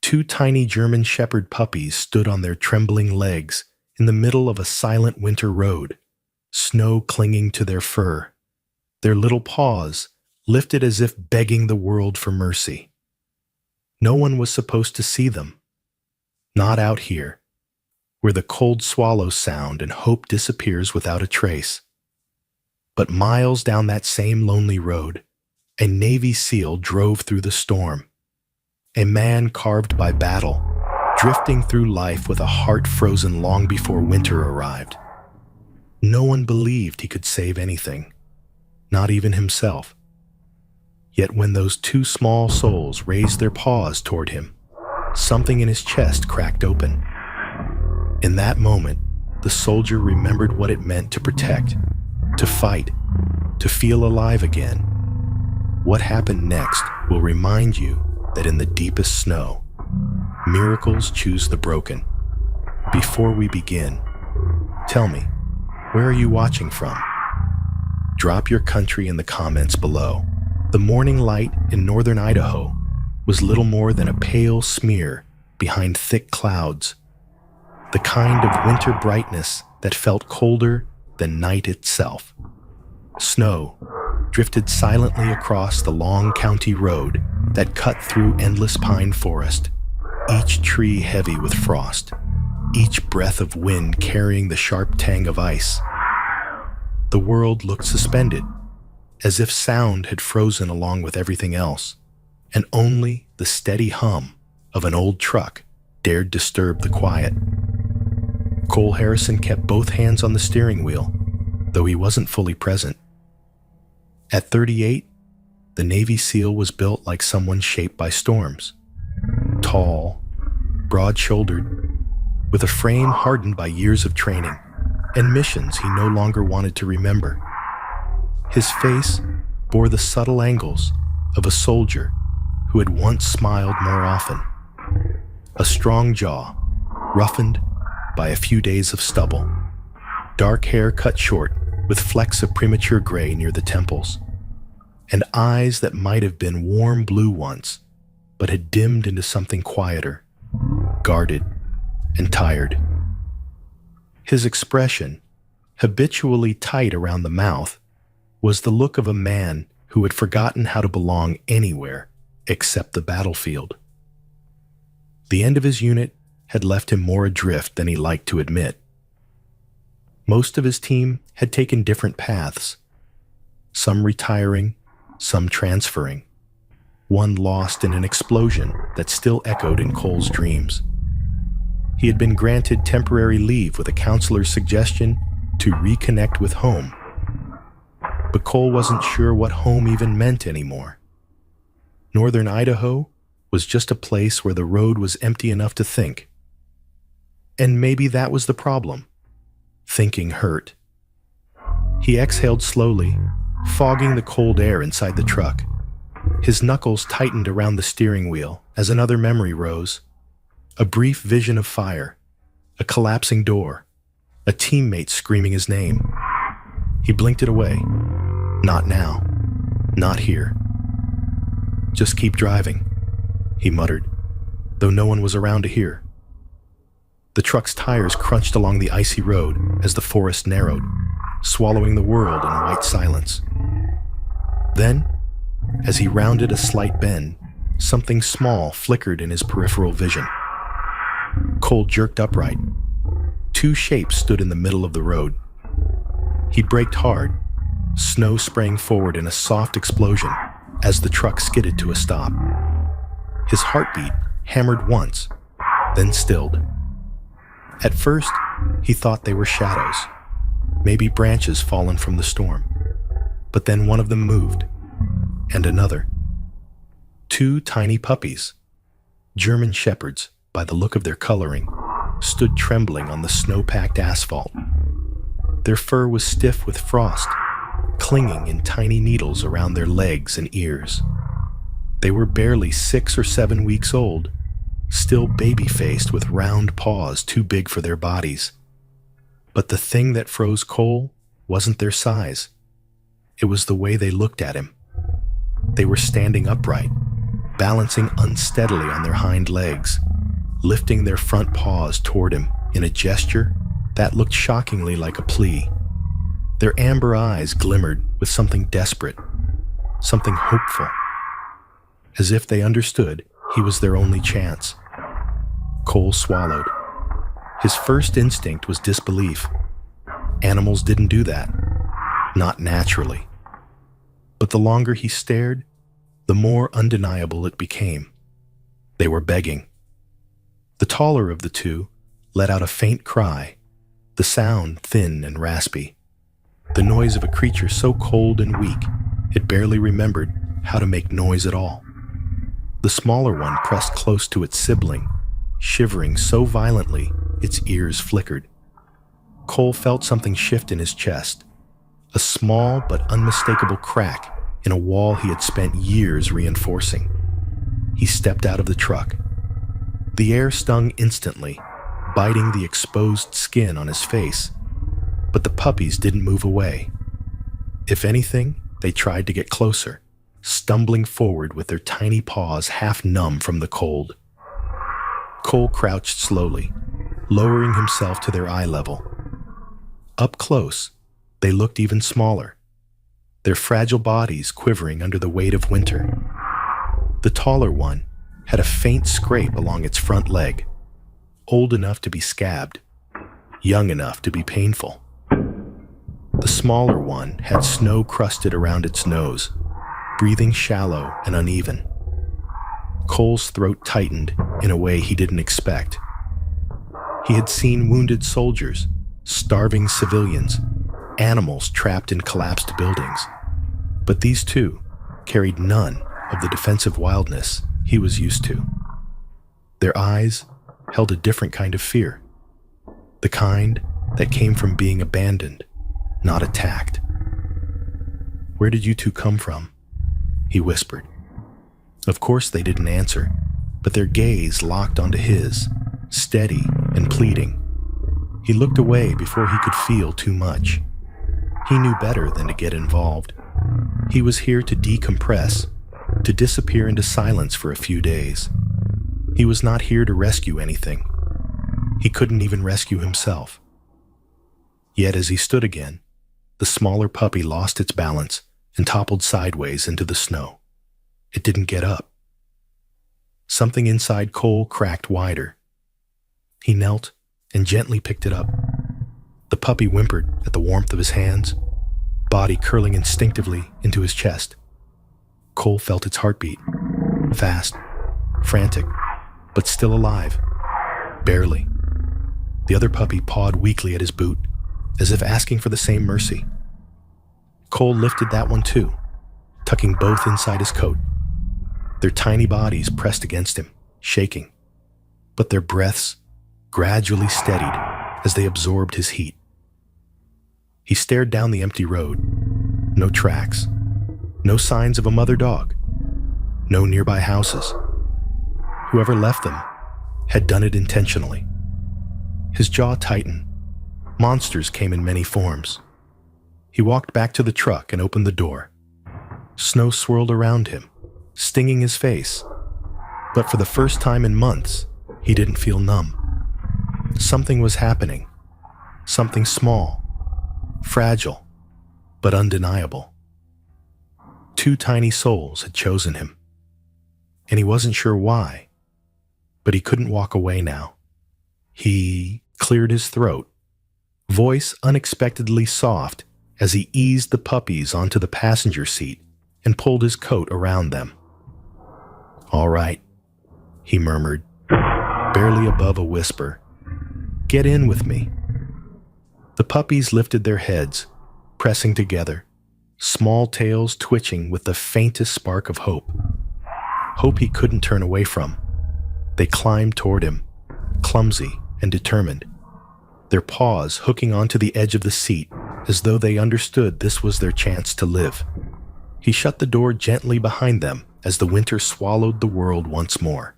Two tiny German Shepherd puppies stood on their trembling legs in the middle of a silent winter road, snow clinging to their fur, their little paws lifted as if begging the world for mercy. No one was supposed to see them. Not out here, where the cold swallows sound and hope disappears without a trace. But miles down that same lonely road, a Navy SEAL drove through the storm. A man carved by battle, drifting through life with a heart frozen long before winter arrived. No one believed he could save anything, not even himself. Yet when those two small souls raised their paws toward him, something in his chest cracked open. In that moment, the soldier remembered what it meant to protect, to fight, to feel alive again. What happened next will remind you that in the deepest snow, miracles choose the broken. Before we begin, tell me, where are you watching from? Drop your country in the comments below. The morning light in northern Idaho was little more than a pale smear behind thick clouds, the kind of winter brightness that felt colder than night itself. Snow drifted silently across the long county road that cut through endless pine forest, each tree heavy with frost, each breath of wind carrying the sharp tang of ice. The world looked suspended, as if sound had frozen along with everything else, and only the steady hum of an old truck dared disturb the quiet. Cole Harrison kept both hands on the steering wheel, though he wasn't fully present. At 38, the Navy SEAL was built like someone shaped by storms. Tall, broad-shouldered, with a frame hardened by years of training and missions he no longer wanted to remember. His face bore the subtle angles of a soldier who had once smiled more often. A strong jaw, roughened by a few days of stubble. Dark hair cut short with flecks of premature gray near the temples. And eyes that might have been warm blue once, but had dimmed into something quieter, guarded, and tired. His expression, habitually tight around the mouth, was the look of a man who had forgotten how to belong anywhere except the battlefield. The end of his unit had left him more adrift than he liked to admit. Most of his team had taken different paths, some retiring, some transferring, one lost in an explosion that still echoed in Cole's dreams. He had been granted temporary leave with a counselor's suggestion to reconnect with home. But Cole wasn't sure what home even meant anymore. Northern Idaho was just a place where the road was empty enough to think. And maybe that was the problem. Thinking hurt. He exhaled slowly, fogging the cold air inside the truck. His knuckles tightened around the steering wheel as another memory rose. A brief vision of fire, a collapsing door, a teammate screaming his name. He blinked it away. Not now. Not here. Just keep driving, he muttered, though no one was around to hear. The truck's tires crunched along the icy road as the forest narrowed, swallowing the world in white silence. Then, as he rounded a slight bend, something small flickered in his peripheral vision. Cole jerked upright. Two shapes stood in the middle of the road. He braked hard, snow spraying forward in a soft explosion as the truck skidded to a stop. His heartbeat hammered once, then stilled. At first, he thought they were shadows, maybe branches fallen from the storm. But then one of them moved, and another. Two tiny puppies, German Shepherds by the look of their coloring, stood trembling on the snow-packed asphalt. Their fur was stiff with frost, clinging in tiny needles around their legs and ears. They were barely 6 or 7 weeks old, still baby-faced with round paws too big for their bodies. But the thing that froze Cole wasn't their size. It was the way they looked at him. They were standing upright, balancing unsteadily on their hind legs, lifting their front paws toward him in a gesture that looked shockingly like a plea. Their amber eyes glimmered with something desperate, something hopeful, as if they understood he was their only chance. Cole swallowed. His first instinct was disbelief. Animals didn't do that. Not naturally. But the longer he stared, the more undeniable it became. They were begging. The taller of the two let out a faint cry, the sound thin and raspy, the noise of a creature so cold and weak it barely remembered how to make noise at all. The smaller one pressed close to its sibling, shivering so violently its ears flickered. Cole felt something shift in his chest, a small but unmistakable crack in a wall he had spent years reinforcing. He stepped out of the truck. The air stung instantly, biting the exposed skin on his face, but the puppies didn't move away. If anything, they tried to get closer, stumbling forward with their tiny paws half numb from the cold. Cole crouched slowly, lowering himself to their eye level. Up close, they looked even smaller, their fragile bodies quivering under the weight of winter. The taller one had a faint scrape along its front leg, old enough to be scabbed, young enough to be painful. The smaller one had snow crusted around its nose, breathing shallow and uneven. Cole's throat tightened in a way he didn't expect. He had seen wounded soldiers, starving civilians, animals trapped in collapsed buildings. But these two carried none of the defensive wildness he was used to. Their eyes held a different kind of fear, the kind that came from being abandoned, not attacked. "Where did you two come from?" he whispered. Of course they didn't answer, but their gaze locked onto his, steady and pleading. He looked away before he could feel too much. He knew better than to get involved. He was here to decompress, to disappear into silence for a few days. He was not here to rescue anything. He couldn't even rescue himself. Yet as he stood again, the smaller puppy lost its balance and toppled sideways into the snow. It didn't get up. Something inside Cole cracked wider. He knelt and gently picked it up. The puppy whimpered at the warmth of his hands, body curling instinctively into his chest. Cole felt its heartbeat, fast, frantic, but still alive, barely. The other puppy pawed weakly at his boot, as if asking for the same mercy. Cole lifted that one too, tucking both inside his coat. Their tiny bodies pressed against him, shaking, but their breaths gradually steadied as they absorbed his heat. He stared down the empty road. No tracks, no signs of a mother dog, no nearby houses. Whoever left them had done it intentionally. His jaw tightened. Monsters came in many forms. He walked back to the truck and opened the door. Snow swirled around him, stinging his face. But for the first time in months, he didn't feel numb. Something was happening. Something small, fragile, but undeniable. Two tiny souls had chosen him. And he wasn't sure why, but he couldn't walk away now. He cleared his throat, voice unexpectedly soft as he eased the puppies onto the passenger seat and pulled his coat around them. "All right," he murmured, barely above a whisper. "Get in with me." The puppies lifted their heads, pressing together, small tails twitching with the faintest spark of hope. Hope he couldn't turn away from. They climbed toward him, clumsy and determined, their paws hooking onto the edge of the seat as though they understood this was their chance to live. He shut the door gently behind them as the winter swallowed the world once more.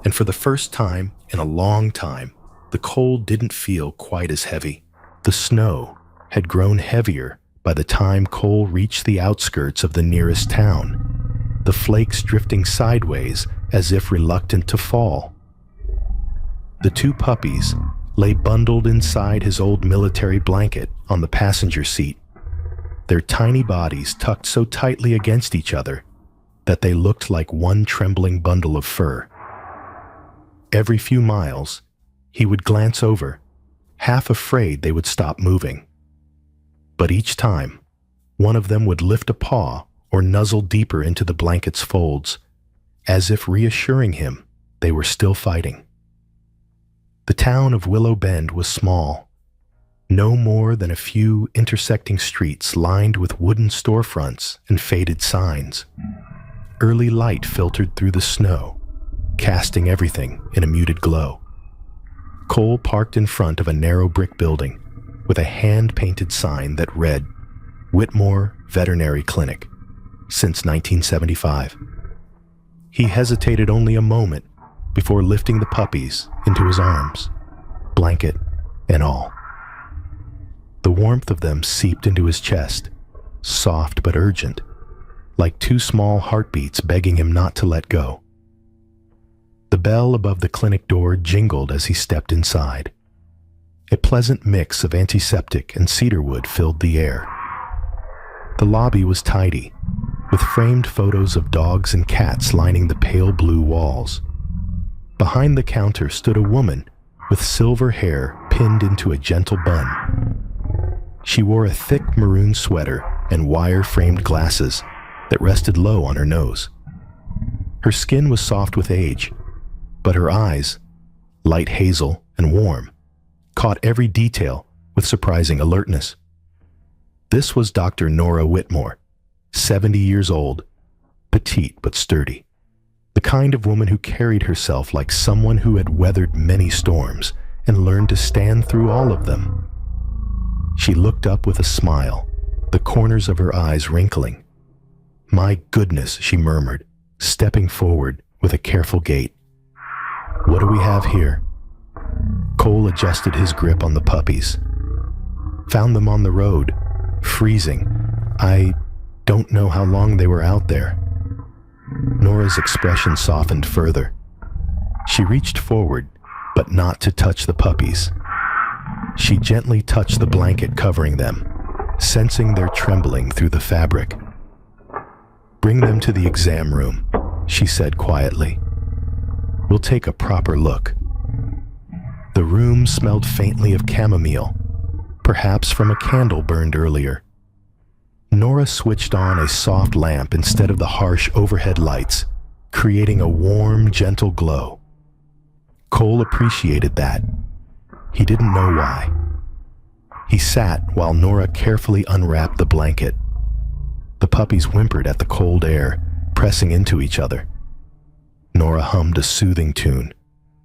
And for the first time in a long time, the cold didn't feel quite as heavy. The snow had grown heavier by the time Cole reached the outskirts of the nearest town. the flakes drifting sideways as if reluctant to fall. The two puppies lay bundled inside his old military blanket on the passenger seat, their tiny bodies tucked so tightly against each other that they looked like one trembling bundle of fur. Every few miles, he would glance over, half afraid they would stop moving. But each time, one of them would lift a paw or nuzzle deeper into the blanket's folds, as if reassuring him they were still fighting. The town of Willow Bend was small, no more than a few intersecting streets lined with wooden storefronts and faded signs. Early light filtered through the snow, casting everything in a muted glow. Cole parked in front of a narrow brick building with a hand-painted sign that read, "Whitmore Veterinary Clinic, since 1975. He hesitated only a moment before lifting the puppies into his arms, blanket and all. The warmth of them seeped into his chest, soft but urgent, like two small heartbeats begging him not to let go. The bell above the clinic door jingled as he stepped inside. A pleasant mix of antiseptic and cedarwood filled the air. The lobby was tidy, with framed photos of dogs and cats lining the pale blue walls. Behind the counter stood a woman with silver hair pinned into a gentle bun. She wore a thick maroon sweater and wire-framed glasses that rested low on her nose. Her skin was soft with age, but her eyes, light hazel and warm, caught every detail with surprising alertness. This was Dr. Nora Whitmore, 70 years old, petite but sturdy. The kind of woman who carried herself like someone who had weathered many storms and learned to stand through all of them. She looked up with a smile, the corners of her eyes wrinkling. "My goodness," she murmured, stepping forward with a careful gait. "What do we have here?" Cole adjusted his grip on the puppies. "Found them on the road, freezing. I don't know how long they were out there." Nora's expression softened further. She reached forward, but not to touch the puppies. She gently touched the blanket covering them, sensing their trembling through the fabric. "Bring them to the exam room," she said quietly. "We'll take a proper look." The room smelled faintly of chamomile, perhaps from a candle burned earlier. Nora switched on a soft lamp instead of the harsh overhead lights, creating a warm, gentle glow. Cole appreciated that. He didn't know why. He sat while Nora carefully unwrapped the blanket. The puppies whimpered at the cold air, pressing into each other. Nora hummed a soothing tune,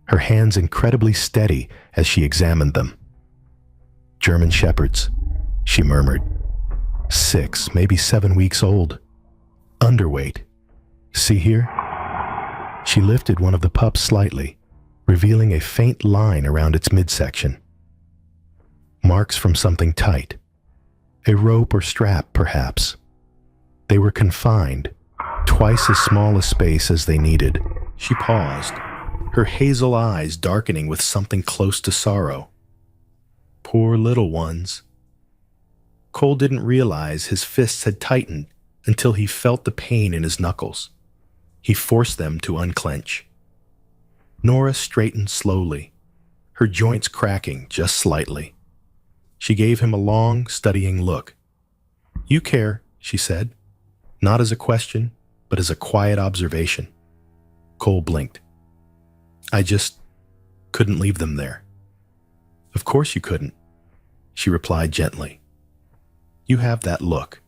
her hands incredibly steady as she examined them. "German shepherds," she murmured. 6, maybe 7 weeks old. Underweight. See here? She lifted one of the pups slightly, revealing a faint line around its midsection. Marks from something tight. A rope or strap, perhaps. They were confined, twice as small a space as they needed. She paused, her hazel eyes darkening with something close to sorrow. Poor little ones. Cole didn't realize his fists had tightened until he felt the pain in his knuckles. He forced them to unclench. Nora straightened slowly, her joints cracking just slightly. She gave him a long, studying look. "You care," she said, not as a question, but as a quiet observation. Cole blinked. "I just couldn't leave them there." "Of course you couldn't," she replied gently. "You have that look.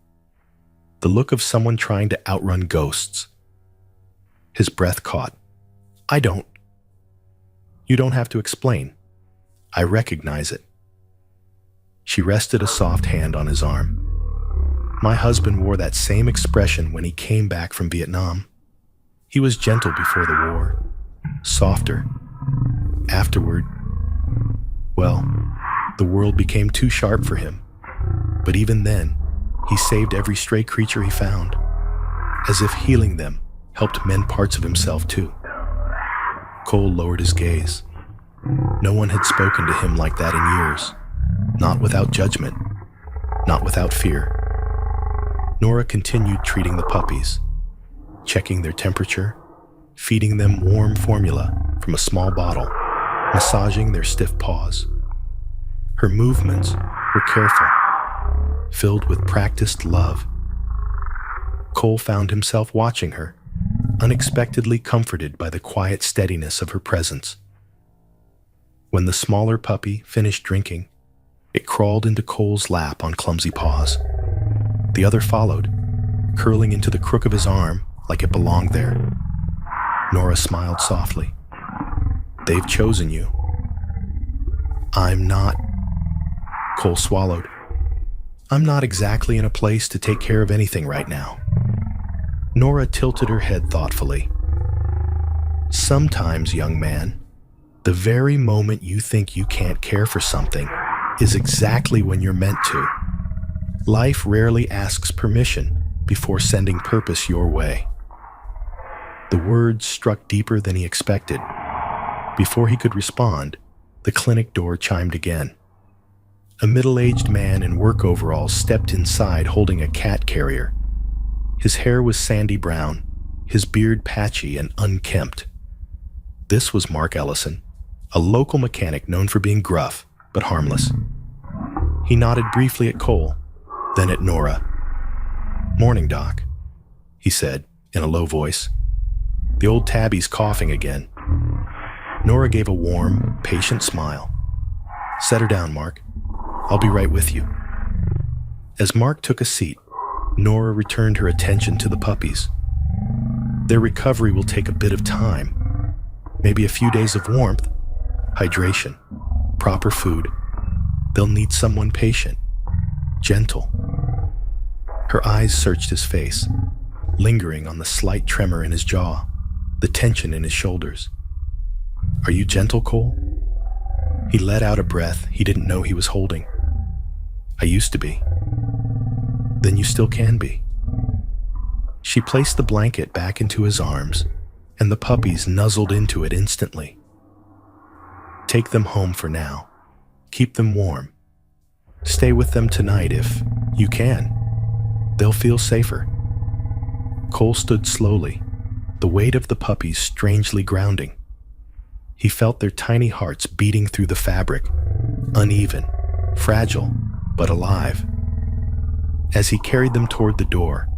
The look of someone trying to outrun ghosts." His breath caught. "I don't." "You don't have to explain. I recognize it." She rested a soft hand on his arm. "My husband wore that same expression when he came back from Vietnam. He was gentle before the war, softer. Afterward, well, the world became too sharp for him. But even then, he saved every stray creature he found. as if healing them helped mend parts of himself too. Cole lowered his gaze. No one had spoken to him like that in years, not without judgment, not without fear. Nora continued treating the puppies, checking their temperature, feeding them warm formula from a small bottle, massaging their stiff paws. Her movements were careful, filled with practiced love. Cole found himself watching her, unexpectedly comforted by the quiet steadiness of her presence. When the smaller puppy finished drinking, it crawled into Cole's lap on clumsy paws. The other followed, curling into the crook of his arm like it belonged there. Nora smiled softly. "They've chosen you." "I'm not..." Cole swallowed. "I'm not exactly in a place to take care of anything right now." Nora tilted her head thoughtfully. "Sometimes, young man, the very moment you think you can't care for something is exactly when you're meant to. Life rarely asks permission before sending purpose your way." The words struck deeper than he expected. Before he could respond, the clinic door chimed again. A middle-aged man in work overalls stepped inside holding a cat carrier. His hair was sandy brown, his beard patchy and unkempt. This was Mark Ellison, a local mechanic known for being gruff but harmless. He nodded briefly at Cole, then at Nora. "Morning, Doc," he said in a low voice. "The old tabby's coughing again." Nora gave a warm, patient smile. "Set her down, Mark. I'll be right with you." As Mark took a seat, Nora returned her attention to the puppies. Their recovery will take a bit of time, maybe a few days of warmth, hydration, proper food. They'll need someone patient, gentle. Her eyes searched his face, lingering on the slight tremor in his jaw, the tension in his shoulders. "Are you gentle, Cole?" He let out a breath he didn't know he was holding. "I used to be." "Then you still can be." She placed the blanket back into his arms, and the puppies nuzzled into it instantly. "Take them home for now. Keep them warm. Stay with them tonight if you can. They'll feel safer." Cole stood slowly, the weight of the puppies strangely grounding. He felt their tiny hearts beating through the fabric, uneven, fragile, but alive. As he carried them toward the door,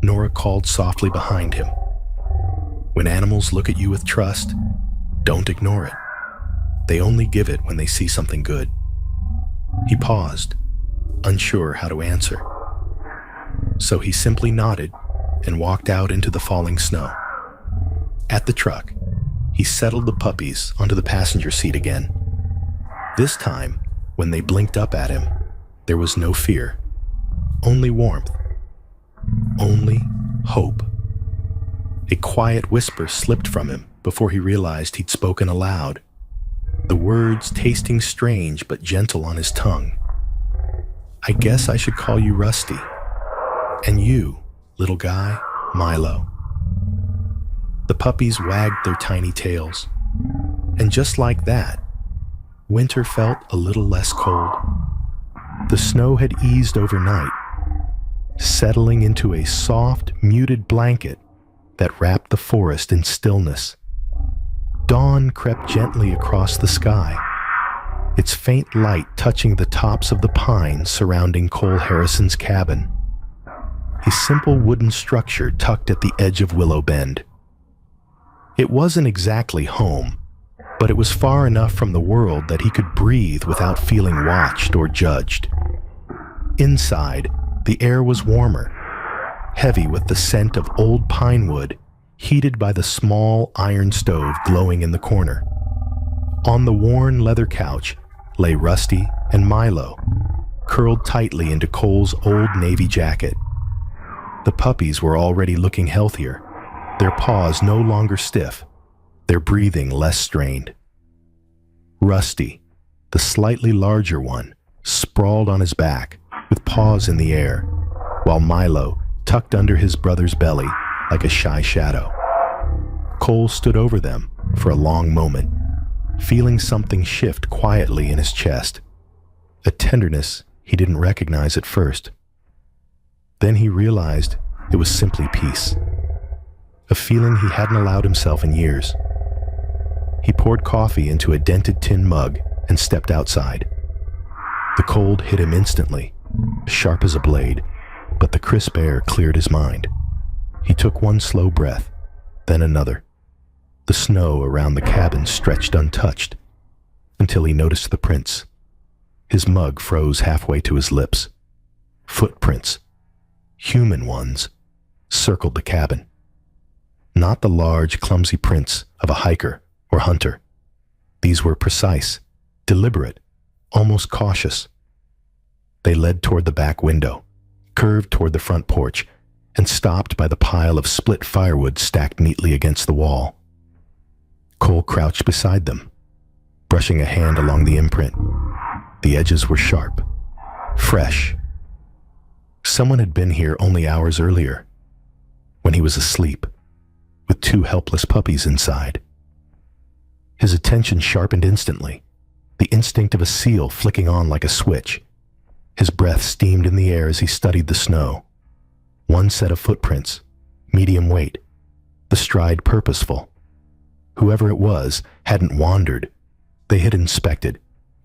Nora called softly behind him. "When animals look at you with trust, don't ignore it. They only give it when they see something good." He paused, unsure how to answer. So he simply nodded and walked out into the falling snow. At the truck, he settled the puppies onto the passenger seat again. This time, when they blinked up at him, there was no fear, only warmth, only hope. A quiet whisper slipped from him before he realized he'd spoken aloud, the words tasting strange but gentle on his tongue. "I guess I should call you Rusty. And you, little guy, Milo." The puppies wagged their tiny tails, and just like that, winter felt a little less cold. The snow had eased overnight, settling into a soft, muted blanket that wrapped the forest in stillness. Dawn crept gently across the sky, its faint light touching the tops of the pines surrounding Cole Harrison's cabin, a simple wooden structure tucked at the edge of Willow Bend. It wasn't exactly home, but it was far enough from the world that he could breathe without feeling watched or judged. Inside, the air was warmer, heavy with the scent of old pine wood, heated by the small iron stove glowing in the corner. On the worn leather couch lay Rusty and Milo, curled tightly into Cole's old navy jacket. The puppies were already looking healthier, their paws no longer stiff, their breathing less strained. Rusty, the slightly larger one, sprawled on his back, with paws in the air, while Milo, tucked under his brother's belly, like a shy shadow. Cole stood over them for a long moment, feeling something shift quietly in his chest, a tenderness he didn't recognize at first. Then he realized it was simply peace, a feeling he hadn't allowed himself in years. He poured coffee into a dented tin mug and stepped outside. The cold hit him instantly, sharp as a blade, but the crisp air cleared his mind. He took one slow breath, then another. The snow around the cabin stretched untouched until he noticed the prints. His mug froze halfway to his lips. Footprints, human ones, circled the cabin. Not the large, clumsy prints of a hiker or hunter. These were precise, deliberate, almost cautious. They led toward the back window, curved toward the front porch, and stopped by the pile of split firewood stacked neatly against the wall. Cole crouched beside them, brushing a hand along the imprint. The edges were sharp, fresh. Someone had been here only hours earlier, when he was asleep, with 2 helpless puppies inside. His attention sharpened instantly, the instinct of a seal flicking on like a switch. His breath steamed in the air as he studied the snow. One set of footprints, medium weight, the stride purposeful. Whoever it was hadn't wandered. They had inspected,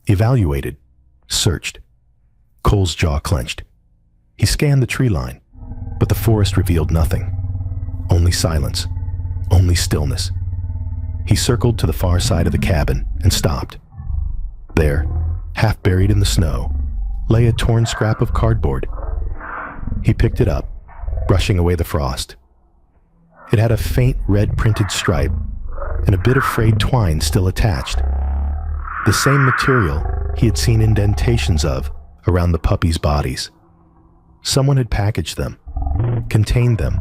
evaluated, searched. Cole's jaw clenched. He scanned the tree line, but the forest revealed nothing. Only silence, only stillness. He circled to the far side of the cabin and stopped. There, half buried in the snow, lay a torn scrap of cardboard. He picked it up, brushing away the frost. It had a faint red printed stripe and a bit of frayed twine still attached. The same material he had seen indentations of around the puppies' bodies. Someone had packaged them, contained them,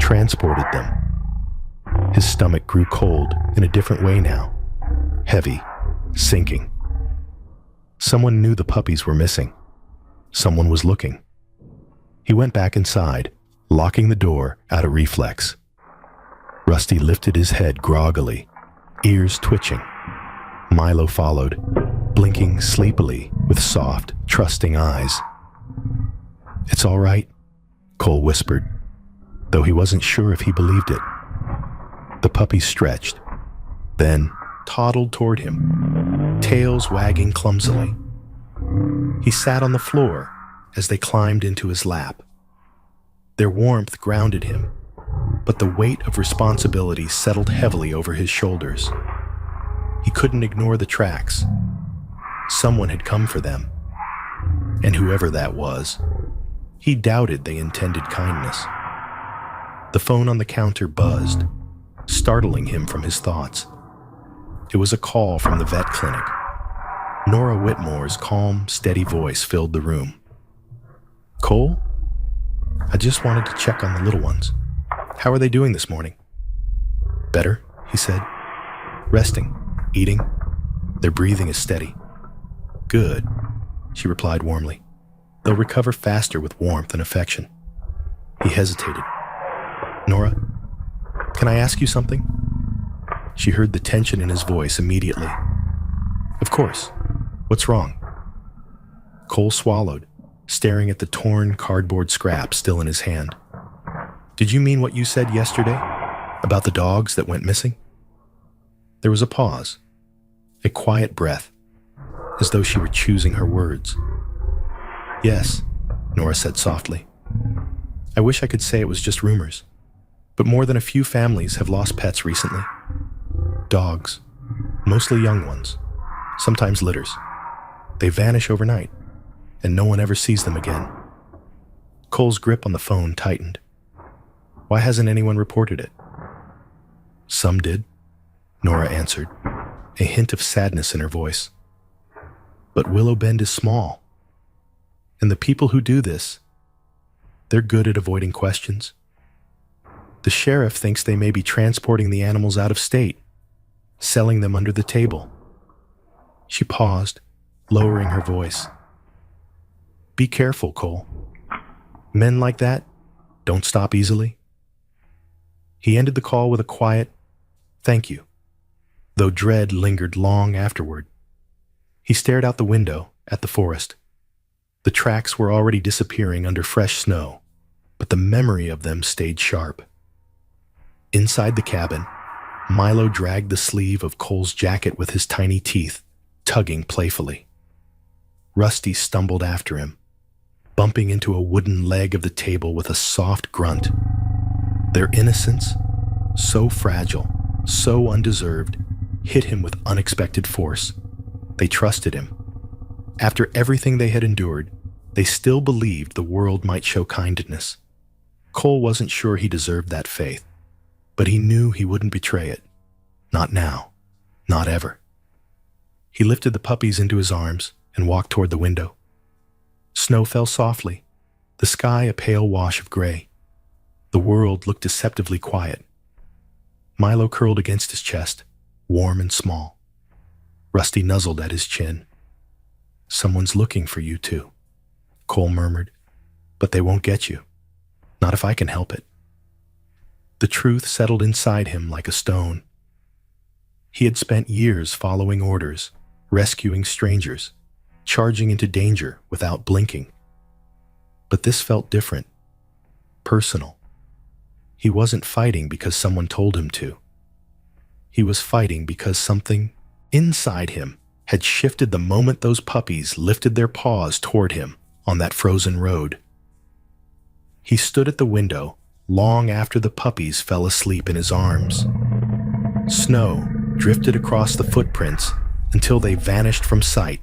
transported them. His stomach grew cold in a different way now, heavy, sinking. Someone knew the puppies were missing. Someone was looking. He went back inside, locking the door out of reflex. Rusty lifted his head groggily, ears twitching. Milo followed, blinking sleepily with soft, trusting eyes. "It's all right," Cole whispered, though he wasn't sure if he believed it. The puppies stretched, then toddled toward him, tails wagging clumsily. He sat on the floor as they climbed into his lap. Their warmth grounded him, but the weight of responsibility settled heavily over his shoulders. He couldn't ignore the tracks. Someone had come for them, and whoever that was, he doubted they intended kindness. The phone on the counter buzzed, startling him from his thoughts. It was a call from the vet clinic. Nora Whitmore's calm, steady voice filled the room. "Cole? I just wanted to check on the little ones. How are they doing this morning?" "Better," he said. "Resting, eating. Their breathing is steady." "Good," she replied warmly. "They'll recover faster with warmth and affection." He hesitated. "Nora, can I ask you something?" She heard the tension in his voice immediately. "Of course. What's wrong?" Cole swallowed, staring at the torn cardboard scrap still in his hand. "Did you mean what you said yesterday about the dogs that went missing?" There was a pause, a quiet breath, as though she were choosing her words. "Yes," Nora said softly. "I wish I could say it was just rumors, but more than a few families have lost pets recently. Dogs, mostly young ones, sometimes litters. They vanish overnight, and no one ever sees them again." Cole's grip on the phone tightened. "Why hasn't anyone reported it?" "Some did," Nora answered, a hint of sadness in her voice. "But Willow Bend is small. And the people who do this, they're good at avoiding questions. The sheriff thinks they may be transporting the animals out of state, selling them under the table." She paused, lowering her voice. "Be careful, Cole. Men like that don't stop easily." He ended the call with a quiet, "Thank you," though dread lingered long afterward. He stared out the window at the forest. The tracks were already disappearing under fresh snow, but the memory of them stayed sharp. Inside the cabin, Milo dragged the sleeve of Cole's jacket with his tiny teeth, tugging playfully. Rusty stumbled after him, bumping into a wooden leg of the table with a soft grunt. Their innocence, so fragile, so undeserved, hit him with unexpected force. They trusted him. After everything they had endured, they still believed the world might show kindness. Cole wasn't sure he deserved that faith, but he knew he wouldn't betray it. Not now. Not ever. He lifted the puppies into his arms and walked toward the window. Snow fell softly, the sky a pale wash of gray. The world looked deceptively quiet. Milo curled against his chest, warm and small. Rusty nuzzled at his chin. "Someone's looking for you too," Cole murmured. "But they won't get you. Not if I can help it." The truth settled inside him like a stone. He had spent years following orders, rescuing strangers, charging into danger without blinking. But this felt different, personal. He wasn't fighting because someone told him to. He was fighting because something inside him had shifted the moment those puppies lifted their paws toward him on that frozen road. He stood at the window long after the puppies fell asleep in his arms. Snow drifted across the footprints until they vanished from sight.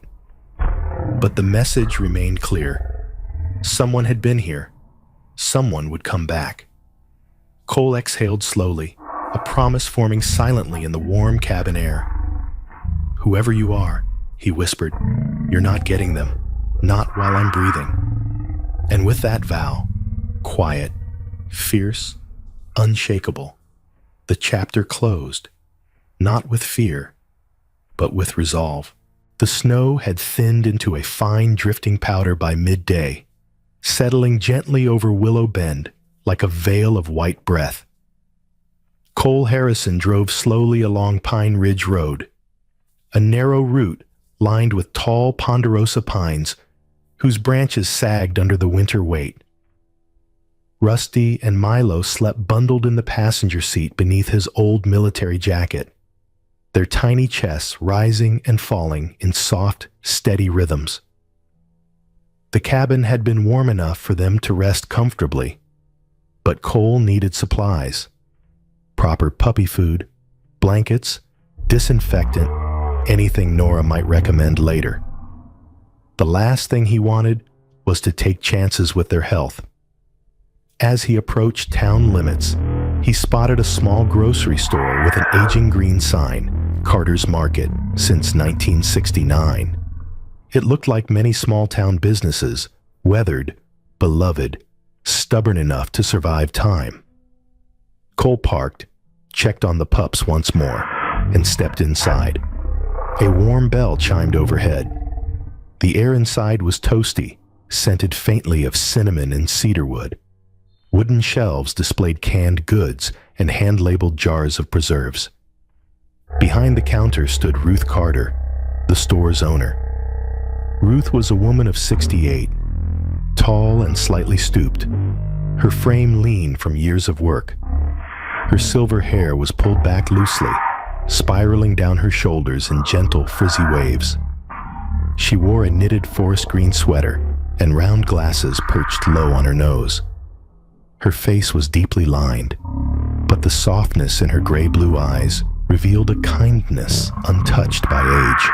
But the message remained clear. Someone had been here. Someone would come back. Cole exhaled slowly, a promise forming silently in the warm cabin air. "Whoever you are," he whispered, "you're not getting them. Not while I'm breathing." And with that vow, quiet, fierce, unshakable, the chapter closed, not with fear, but with resolve. The snow had thinned into a fine drifting powder by midday, settling gently over Willow Bend like a veil of white breath. Cole Harrison drove slowly along Pine Ridge Road, a narrow route lined with tall ponderosa pines whose branches sagged under the winter weight. Rusty and Milo slept bundled in the passenger seat beneath his old military jacket, their tiny chests rising and falling in soft, steady rhythms. The cabin had been warm enough for them to rest comfortably, but Cole needed supplies. Proper puppy food, blankets, disinfectant, anything Nora might recommend later. The last thing he wanted was to take chances with their health. As he approached town limits, he spotted a small grocery store with an aging green sign, Carter's Market, since 1969. It looked like many small-town businesses, weathered, beloved, stubborn enough to survive time. Cole parked, checked on the pups once more, and stepped inside. A warm bell chimed overhead. The air inside was toasty, scented faintly of cinnamon and cedarwood. Wooden shelves displayed canned goods and hand-labeled jars of preserves. Behind the counter stood Ruth Carter, the store's owner. Ruth was a woman of 68, tall and slightly stooped, her frame lean from years of work. Her silver hair was pulled back loosely, spiraling down her shoulders in gentle, frizzy waves. She wore a knitted forest green sweater, and round glasses perched low on her nose. Her face was deeply lined, but the softness in her gray-blue eyes revealed a kindness untouched by age.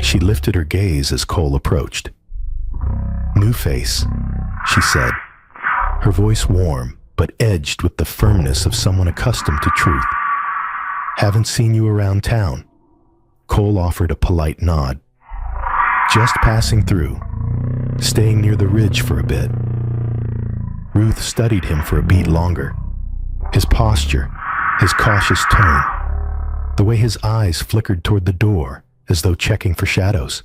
She lifted her gaze as Cole approached. "New face," she said, her voice warm but edged with the firmness of someone accustomed to truth. "Haven't seen you around town." Cole offered a polite nod. "Just passing through, staying near the ridge for a bit." Ruth studied him for a beat longer. His posture, his cautious tone, the way his eyes flickered toward the door as though checking for shadows.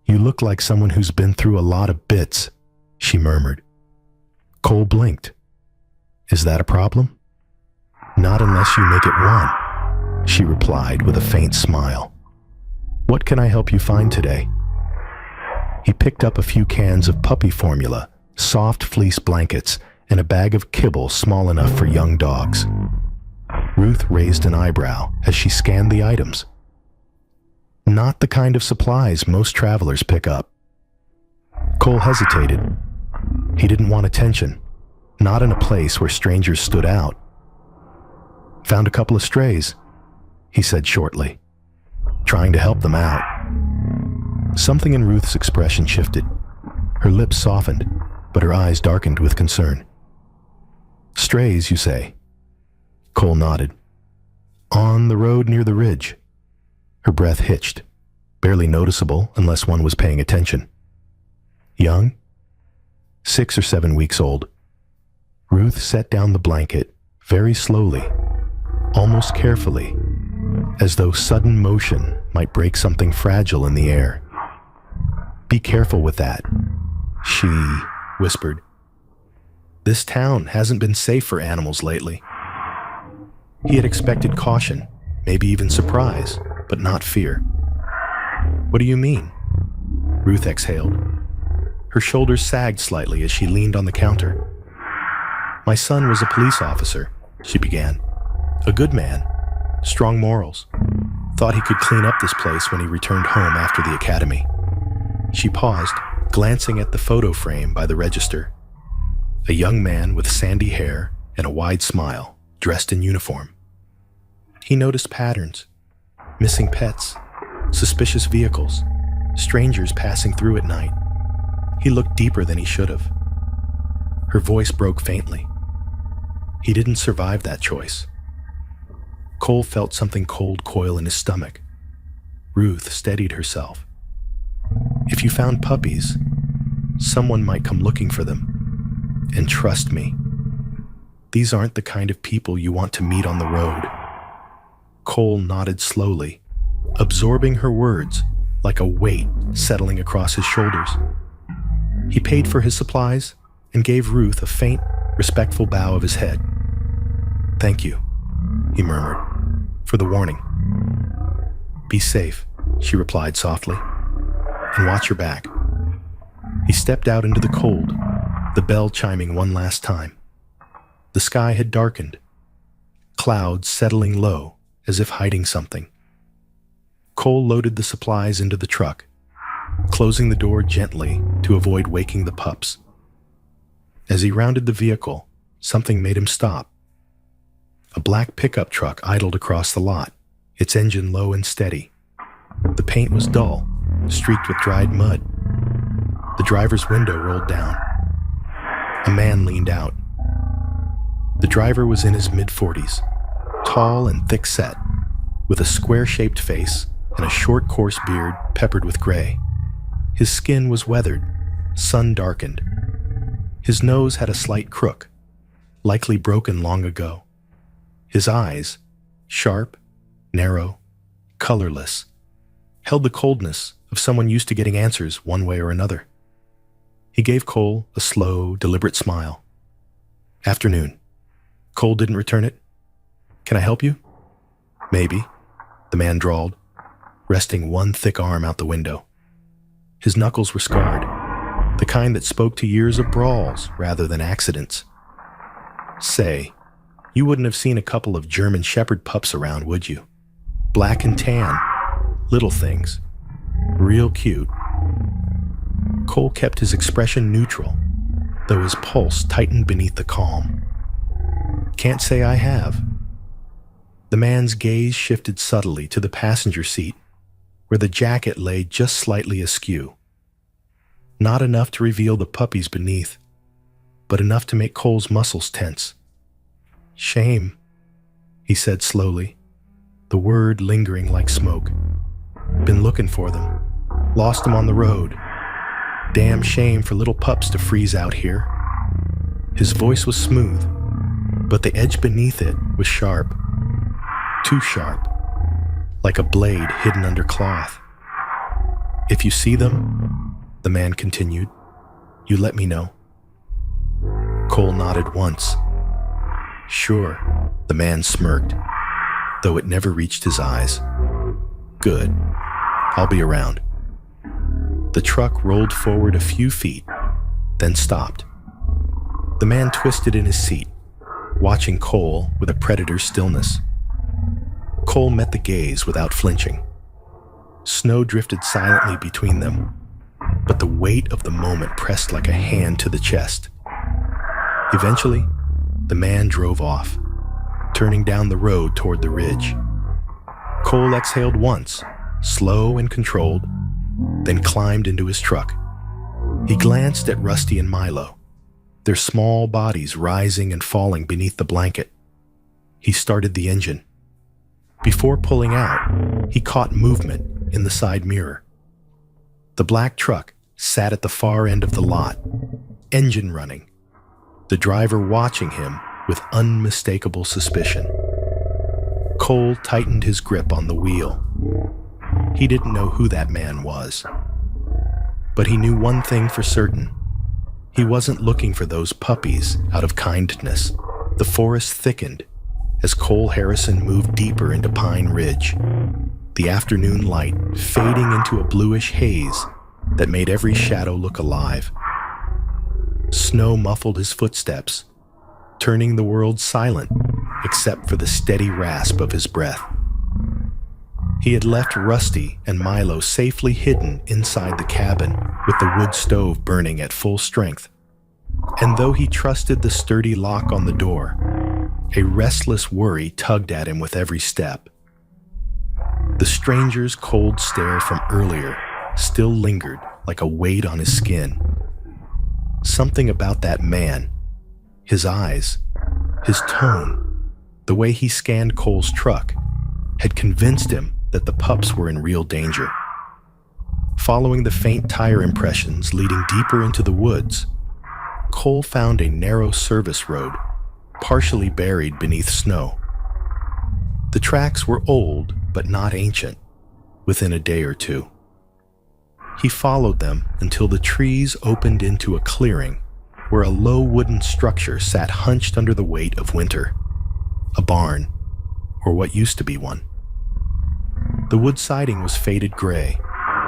"You look like someone who's been through a lot of bits," she murmured. Cole blinked. Is that a problem? Not unless you make it one, she replied with a faint smile. What can I help you find today? He picked up a few cans of puppy formula, soft fleece blankets, and a bag of kibble small enough for young dogs. Ruth raised an eyebrow as she scanned the items. Not the kind of supplies most travelers pick up. Cole hesitated. He didn't want attention, not in a place where strangers stood out. Found a couple of strays, he said shortly, trying to help them out. Something in Ruth's expression shifted. Her lips softened, but her eyes darkened with concern. Strays, you say? Cole nodded. On the road near the ridge. Her breath hitched, barely noticeable unless one was paying attention. Young? 6 or 7 weeks old. Ruth set down the blanket very slowly, almost carefully, as though sudden motion might break something fragile in the air. Be careful with that, she whispered. This town hasn't been safe for animals lately. He had expected caution, maybe even surprise, but not fear. What do you mean? Ruth exhaled. Her shoulders sagged slightly as she leaned on the counter. My son was a police officer, she began. A good man, strong morals. Thought he could clean up this place when he returned home after the academy. She paused, glancing at the photo frame by the register. A young man with sandy hair and a wide smile, dressed in uniform. He noticed patterns, missing pets, suspicious vehicles, strangers passing through at night. He looked deeper than he should have. Her voice broke faintly. He didn't survive that choice. Cole felt something cold coil in his stomach. Ruth steadied herself. If you found puppies, someone might come looking for them. And trust me, these aren't the kind of people you want to meet on the road. Cole nodded slowly, absorbing her words like a weight settling across his shoulders. He paid for his supplies and gave Ruth a faint, respectful bow of his head. Thank you, he murmured, for the warning. Be safe, she replied softly, and watch your back. He stepped out into the cold, the bell chiming one last time. The sky had darkened, clouds settling low as if hiding something. Cole loaded the supplies into the truck, closing the door gently to avoid waking the pups. As he rounded the vehicle, something made him stop. A black pickup truck idled across the lot, its engine low and steady. The paint was dull, streaked with dried mud. The driver's window rolled down. A man leaned out. The driver was in his mid-40s, tall and thick-set, with a square-shaped face and a short, coarse beard peppered with gray. His skin was weathered, sun-darkened. His nose had a slight crook, likely broken long ago. His eyes, sharp, narrow, colorless, held the coldness of someone used to getting answers one way or another. He gave Cole a slow, deliberate smile. Afternoon. Cole didn't return it. Can I help you? Maybe, the man drawled, resting one thick arm out the window. His knuckles were scarred, the kind that spoke to years of brawls rather than accidents. Say, you wouldn't have seen a couple of German Shepherd pups around, would you? Black and tan, little things, real cute. Cole kept his expression neutral, though his pulse tightened beneath the calm. Can't say I have. The man's gaze shifted subtly to the passenger seat, where the jacket lay just slightly askew. Not enough to reveal the puppies beneath, but enough to make Cole's muscles tense. Shame, he said slowly, the word lingering like smoke. Been looking for them. Lost them on the road. Damn shame for little pups to freeze out here. His voice was smooth, but the edge beneath it was sharp. Too sharp, like a blade hidden under cloth. If you see them, the man continued, you let me know. Cole nodded once, Sure, the man smirked, though it never reached his eyes. Good. I'll be around. The truck rolled forward a few feet, then stopped. The man twisted in his seat, watching Cole with a predator's stillness. Cole met the gaze without flinching. Snow drifted silently between them, but the weight of the moment pressed like a hand to the chest. Eventually, the man drove off, turning down the road toward the ridge. Cole exhaled once, slow and controlled, then climbed into his truck. He glanced at Rusty and Milo, their small bodies rising and falling beneath the blanket. He started the engine. Before pulling out, he caught movement in the side mirror. The black truck sat at the far end of the lot, engine running, the driver watching him with unmistakable suspicion. Cole tightened his grip on the wheel. He didn't know who that man was, but he knew one thing for certain. He wasn't looking for those puppies out of kindness. The forest thickened as Cole Harrison moved deeper into Pine Ridge, the afternoon light fading into a bluish haze that made every shadow look alive. Snow muffled his footsteps, turning the world silent except for the steady rasp of his breath. He had left Rusty and Milo safely hidden inside the cabin with the wood stove burning at full strength. And though he trusted the sturdy lock on the door, a restless worry tugged at him with every step. The stranger's cold stare from earlier still lingered like a weight on his skin. Something about that man, his eyes, his tone, the way he scanned Cole's truck, had convinced him that the pups were in real danger. Following the faint tire impressions leading deeper into the woods, Cole found a narrow service road, partially buried beneath snow. The tracks were old, but not ancient, within a day or two. He followed them until the trees opened into a clearing where a low wooden structure sat hunched under the weight of winter. A barn, or what used to be one. The wood siding was faded gray,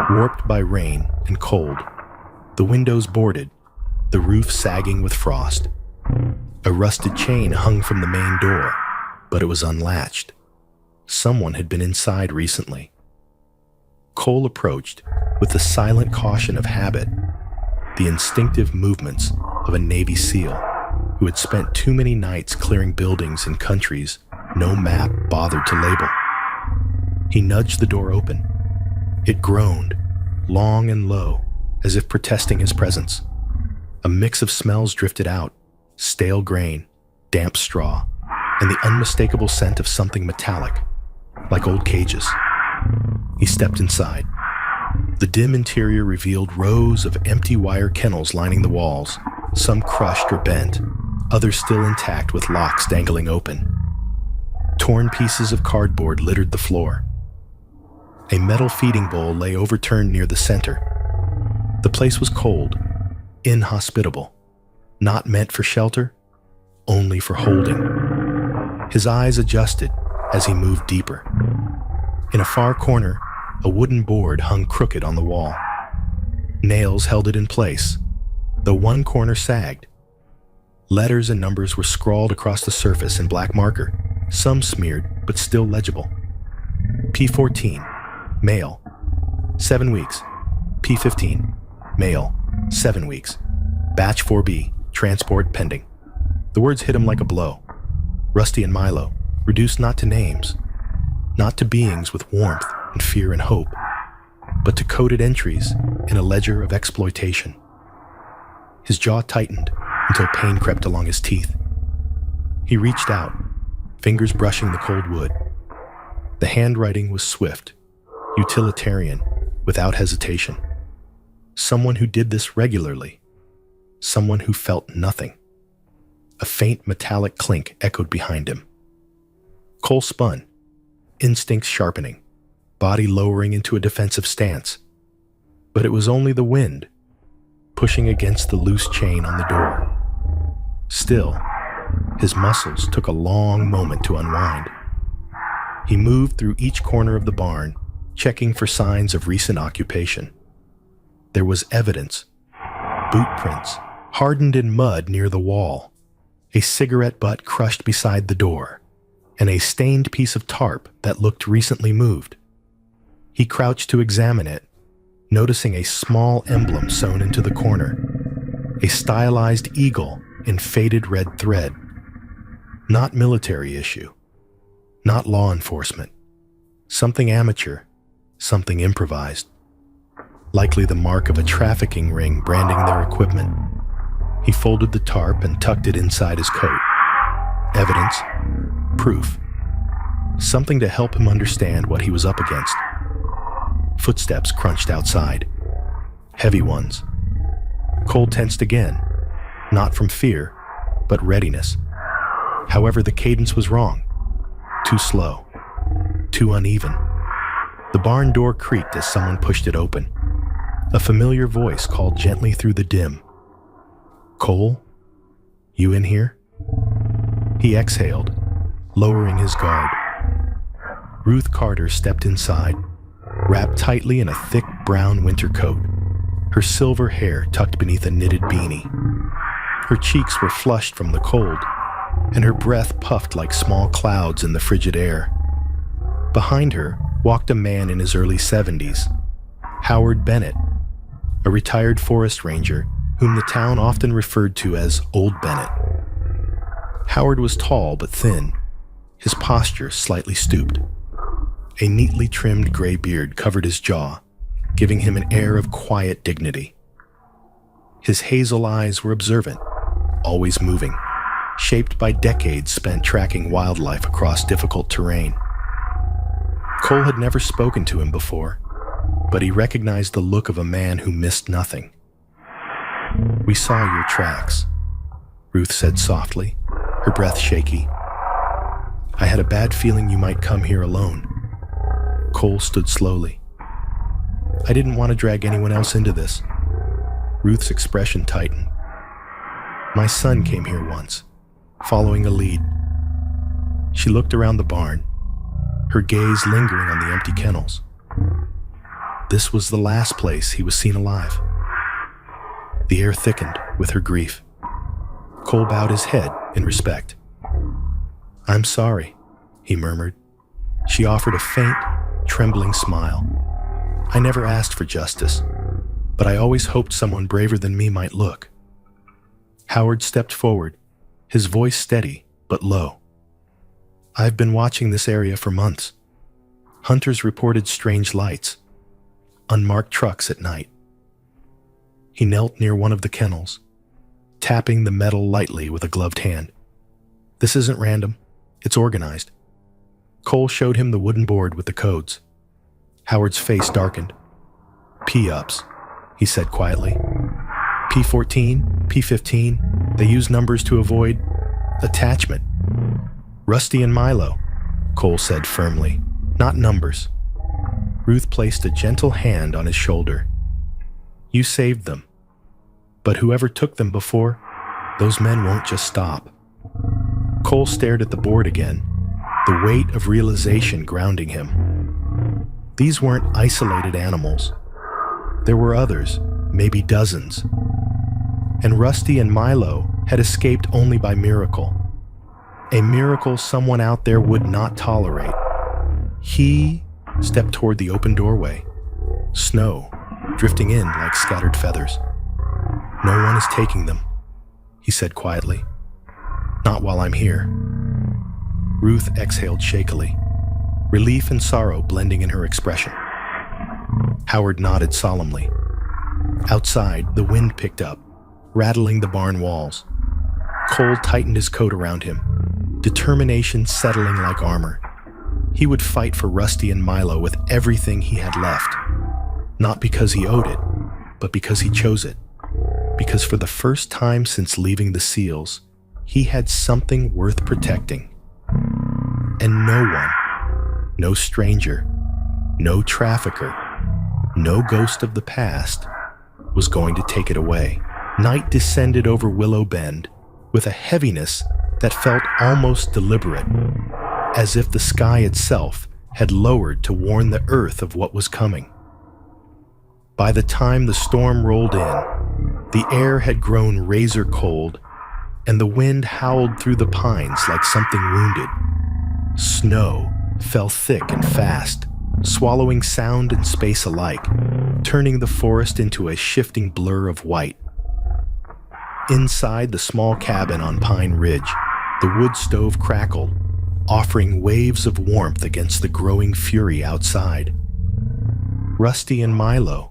warped by rain and cold, the windows boarded, the roof sagging with frost. A rusted chain hung from the main door, but it was unlatched. Someone had been inside recently. Cole approached with the silent caution of habit, the instinctive movements of a Navy SEAL who had spent too many nights clearing buildings in countries no map bothered to label. He nudged the door open. It groaned, long and low, as if protesting his presence. A mix of smells drifted out, stale grain, damp straw, and the unmistakable scent of something metallic, like old cages. He stepped inside. The dim interior revealed rows of empty wire kennels lining the walls, some crushed or bent, others still intact with locks dangling open. Torn pieces of cardboard littered the floor. A metal feeding bowl lay overturned near the center. The place was cold, inhospitable, not meant for shelter, only for holding. His eyes adjusted as he moved deeper. In a far corner, a wooden board hung crooked on the wall. Nails held it in place, though one corner sagged. Letters and numbers were scrawled across the surface in black marker, some smeared but still legible. P14, male, 7 weeks. P15, male, 7 weeks. Batch 4B, transport pending. The words hit him like a blow. Rusty and Milo, reduced not to names, not to beings with warmth and fear and hope, but to coded entries in a ledger of exploitation. His jaw tightened until pain crept along his teeth. He reached out, fingers brushing the cold wood. The handwriting was swift, utilitarian, without hesitation. Someone who did this regularly. Someone who felt nothing. A faint metallic clink echoed behind him. Cole spun, instincts sharpening, body lowering into a defensive stance. But it was only the wind, pushing against the loose chain on the door. Still, His muscles took a long moment to unwind. He moved through each corner of the barn, checking for signs of recent occupation. There was evidence: boot prints, hardened in mud near the wall, a cigarette butt crushed beside the door, and a stained piece of tarp that looked recently moved. He crouched to examine it, noticing a small emblem sewn into the corner, a stylized eagle in faded red thread. Not military issue, not law enforcement, something amateur, something improvised, likely the mark of a trafficking ring branding their equipment. He folded the tarp and tucked it inside his coat. Evidence, proof, something to help him understand what he was up against. Footsteps crunched outside, heavy ones. Cole tensed again, not from fear, but readiness. However, the cadence was wrong. Too slow, too uneven. The barn door creaked as someone pushed it open. A familiar voice called gently through the dim. "Cole, you in here?" He exhaled, lowering his guard. Ruth Carter stepped inside, wrapped tightly in a thick brown winter coat, her silver hair tucked beneath a knitted beanie. Her cheeks were flushed from the cold, and her breath puffed like small clouds in the frigid air. Behind her walked a man in his early 70s, Howard Bennett, a retired forest ranger whom the town often referred to as Old Bennett. Howard was tall but thin, his posture slightly stooped. A neatly trimmed gray beard covered his jaw, giving him an air of quiet dignity. His hazel eyes were observant, always moving, shaped by decades spent tracking wildlife across difficult terrain. Cole had never spoken to him before, but he recognized the look of a man who missed nothing. "We saw your tracks," Ruth said softly, her breath shaky. "I had a bad feeling you might come here alone." Cole stood slowly. "I didn't want to drag anyone else into this." Ruth's expression tightened. "My son came here once, following a lead." She looked around the barn, her gaze lingering on the empty kennels. This was the last place he was seen alive. The air thickened with her grief. Cole bowed his head in respect. "I'm sorry," he murmured. She offered a faint, trembling smile. "I never asked for justice, but I always hoped someone braver than me might look." Howard stepped forward, his voice steady but low. "I've been watching this area for months. Hunters reported strange lights, unmarked trucks at night." He knelt near one of the kennels, tapping the metal lightly with a gloved hand. "This isn't random, it's organized." Cole showed him the wooden board with the codes. Howard's face darkened. "P-ups," he said quietly. "P14, P15, they use numbers to avoid attachment." "Rusty and Milo," Cole said firmly, "not numbers." Ruth placed a gentle hand on his shoulder. "You saved them. But whoever took them before, those men won't just stop." Cole stared at the board again, the weight of realization grounding him. These weren't isolated animals. There were others, maybe dozens. And Rusty and Milo had escaped only by miracle. A miracle someone out there would not tolerate. He stepped toward the open doorway, snow drifting in like scattered feathers. "No one is taking them," he said quietly. "Not while I'm here." Ruth exhaled shakily, relief and sorrow blending in her expression. Howard nodded solemnly. Outside, the wind picked up, rattling the barn walls. Cole tightened his coat around him, determination settling like armor. He would fight for Rusty and Milo with everything he had left. Not because he owed it, but because he chose it. Because for the first time since leaving the SEALs, he had something worth protecting. And no one, no stranger, no trafficker, no ghost of the past was going to take it away. Night descended over Willow Bend with a heaviness that felt almost deliberate, as if the sky itself had lowered to warn the earth of what was coming. By the time the storm rolled in, the air had grown razor cold, and the wind howled through the pines like something wounded. Snow fell thick and fast, swallowing sound and space alike, turning the forest into a shifting blur of white. Inside the small cabin on Pine Ridge, the wood stove crackled, offering waves of warmth against the growing fury outside. Rusty and Milo,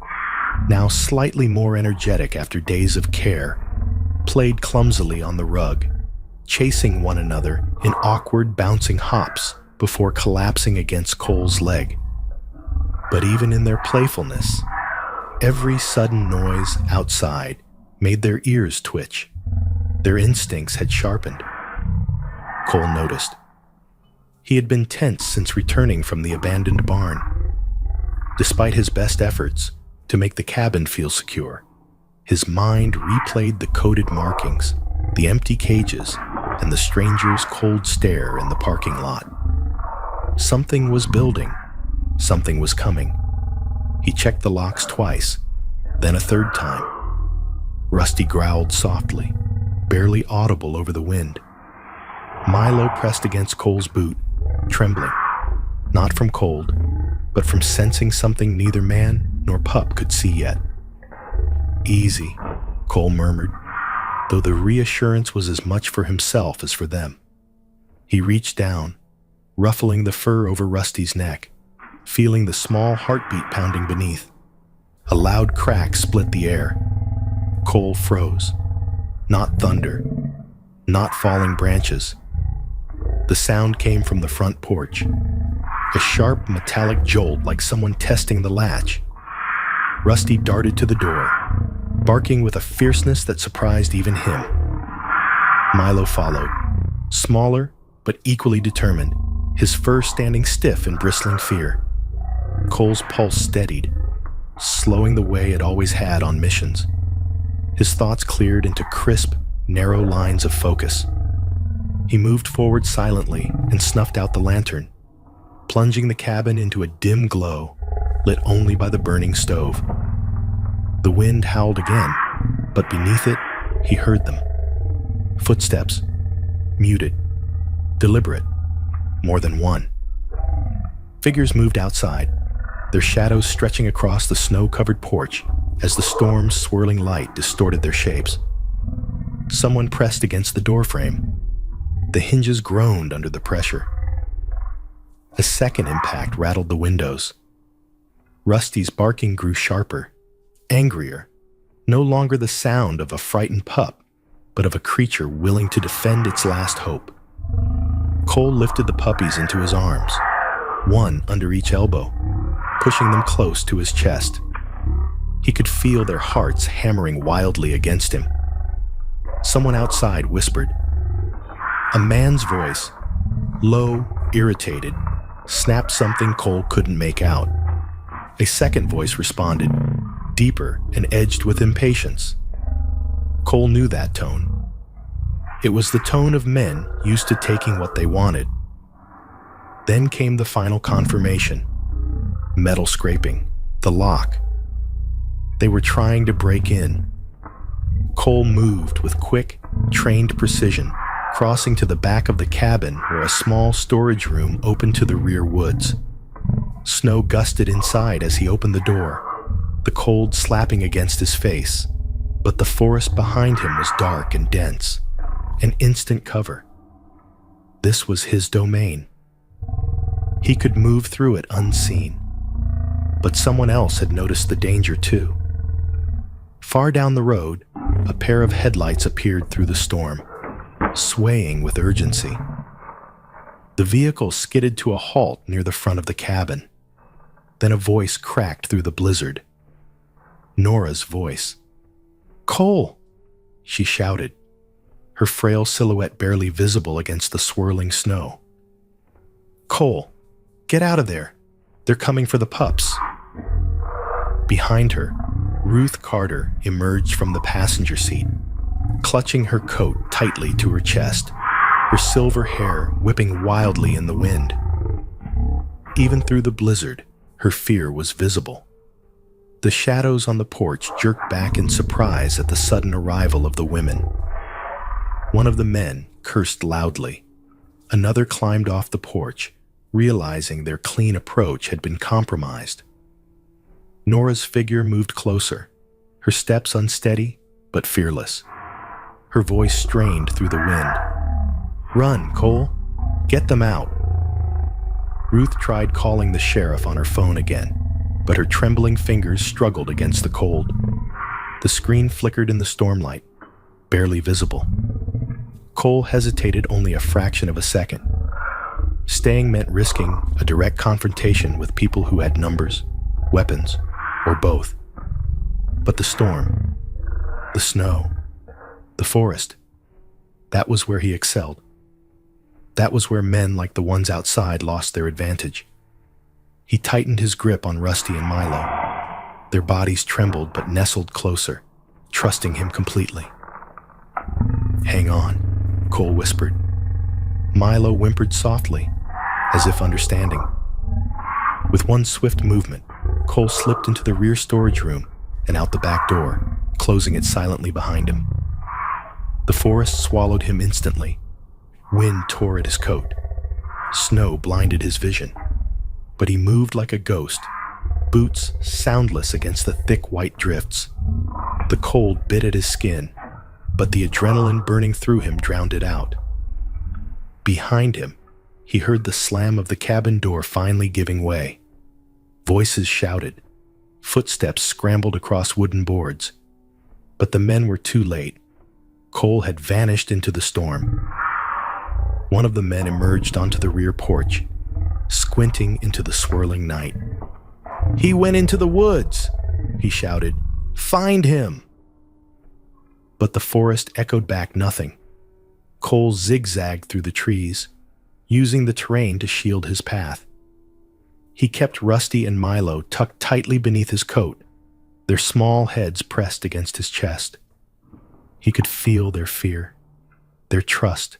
now slightly more energetic after days of care, played clumsily on the rug, chasing one another in awkward bouncing hops before collapsing against Cole's leg. But even in their playfulness, every sudden noise outside made their ears twitch. Their instincts had sharpened. Cole noticed. He had been tense since returning from the abandoned barn. Despite his best efforts to make the cabin feel secure, his mind replayed the coded markings, the empty cages, and the stranger's cold stare in the parking lot. Something was building. Something was coming. He checked the locks twice, then a third time. Rusty growled softly, barely audible over the wind. Milo pressed against Cole's boot, trembling, not from cold, but from sensing something neither man nor pup could see yet. "Easy," Cole murmured, though the reassurance was as much for himself as for them. He reached down, ruffling the fur over Rusty's neck, feeling the small heartbeat pounding beneath. A loud crack split the air. Cole froze. Not thunder, not falling branches. The sound came from the front porch, a sharp metallic jolt like someone testing the latch. Rusty darted to the door, barking with a fierceness that surprised even him. Milo followed, smaller but equally determined, his fur standing stiff in bristling fear. Cole's pulse steadied, slowing the way it always had on missions. His thoughts cleared into crisp, narrow lines of focus. He moved forward silently and snuffed out the lantern, plunging the cabin into a dim glow, lit only by the burning stove. The wind howled again, but beneath it, he heard them. Footsteps, muted, deliberate, more than one. Figures moved outside, their shadows stretching across the snow-covered porch as the storm's swirling light distorted their shapes. Someone pressed against the doorframe. The hinges groaned under the pressure. A second impact rattled the windows. Rusty's barking grew sharper, angrier, no longer the sound of a frightened pup, but of a creature willing to defend its last hope. Cole lifted the puppies into his arms, one under each elbow, pushing them close to his chest. He could feel their hearts hammering wildly against him. Someone outside whispered. A man's voice, low, irritated, snapped something Cole couldn't make out. A second voice responded, deeper and edged with impatience. Cole knew that tone. It was the tone of men used to taking what they wanted. Then came the final confirmation. Metal scraping, the lock. They were trying to break in. Cole moved with quick, trained precision, crossing to the back of the cabin where a small storage room opened to the rear woods. Snow gusted inside as he opened the door, the cold slapping against his face, but the forest behind him was dark and dense, an instant cover. This was his domain. He could move through it unseen, but someone else had noticed the danger too. Far down the road, a pair of headlights appeared through the storm, swaying with urgency. The vehicle skidded to a halt near the front of the cabin. Then a voice cracked through the blizzard. Nora's voice. "Cole!" she shouted, her frail silhouette barely visible against the swirling snow. "Cole, get out of there. They're coming for the pups." Behind her, Ruth Carter emerged from the passenger seat, clutching her coat tightly to her chest, her her silver hair whipping wildly in the wind. Even through the blizzard, her fear was visible. The shadows on the porch jerked back in surprise at the sudden arrival of the women. One of the men cursed loudly. Another climbed off the porch, realizing their clean approach had been compromised. Nora's figure moved closer, her steps unsteady but fearless. Her voice strained through the wind. "Run, Cole! Get them out!" Ruth tried calling the sheriff on her phone again, but her trembling fingers struggled against the cold. The screen flickered in the stormlight, barely visible. Cole hesitated only a fraction of a second. Staying meant risking a direct confrontation with people who had numbers, weapons, or both. But the storm, the snow, the forest, that was where he excelled. That was where men like the ones outside lost their advantage. He tightened his grip on Rusty and Milo. Their bodies trembled but nestled closer, trusting him completely. "Hang on," Cole whispered. Milo whimpered softly, as if understanding. With one swift movement, Cole slipped into the rear storage room and out the back door, closing it silently behind him. The forest swallowed him instantly. Wind tore at his coat. Snow blinded his vision. But he moved like a ghost, boots soundless against the thick white drifts. The cold bit at his skin, but the adrenaline burning through him drowned it out. Behind him, he heard the slam of the cabin door finally giving way. Voices shouted. Footsteps scrambled across wooden boards. But the men were too late. Cole had vanished into the storm. One of the men emerged onto the rear porch, squinting into the swirling night. "He went into the woods!" he shouted. "Find him!" But the forest echoed back nothing. Cole zigzagged through the trees, using the terrain to shield his path. He kept Rusty and Milo tucked tightly beneath his coat, their small heads pressed against his chest. He could feel their fear, their trust,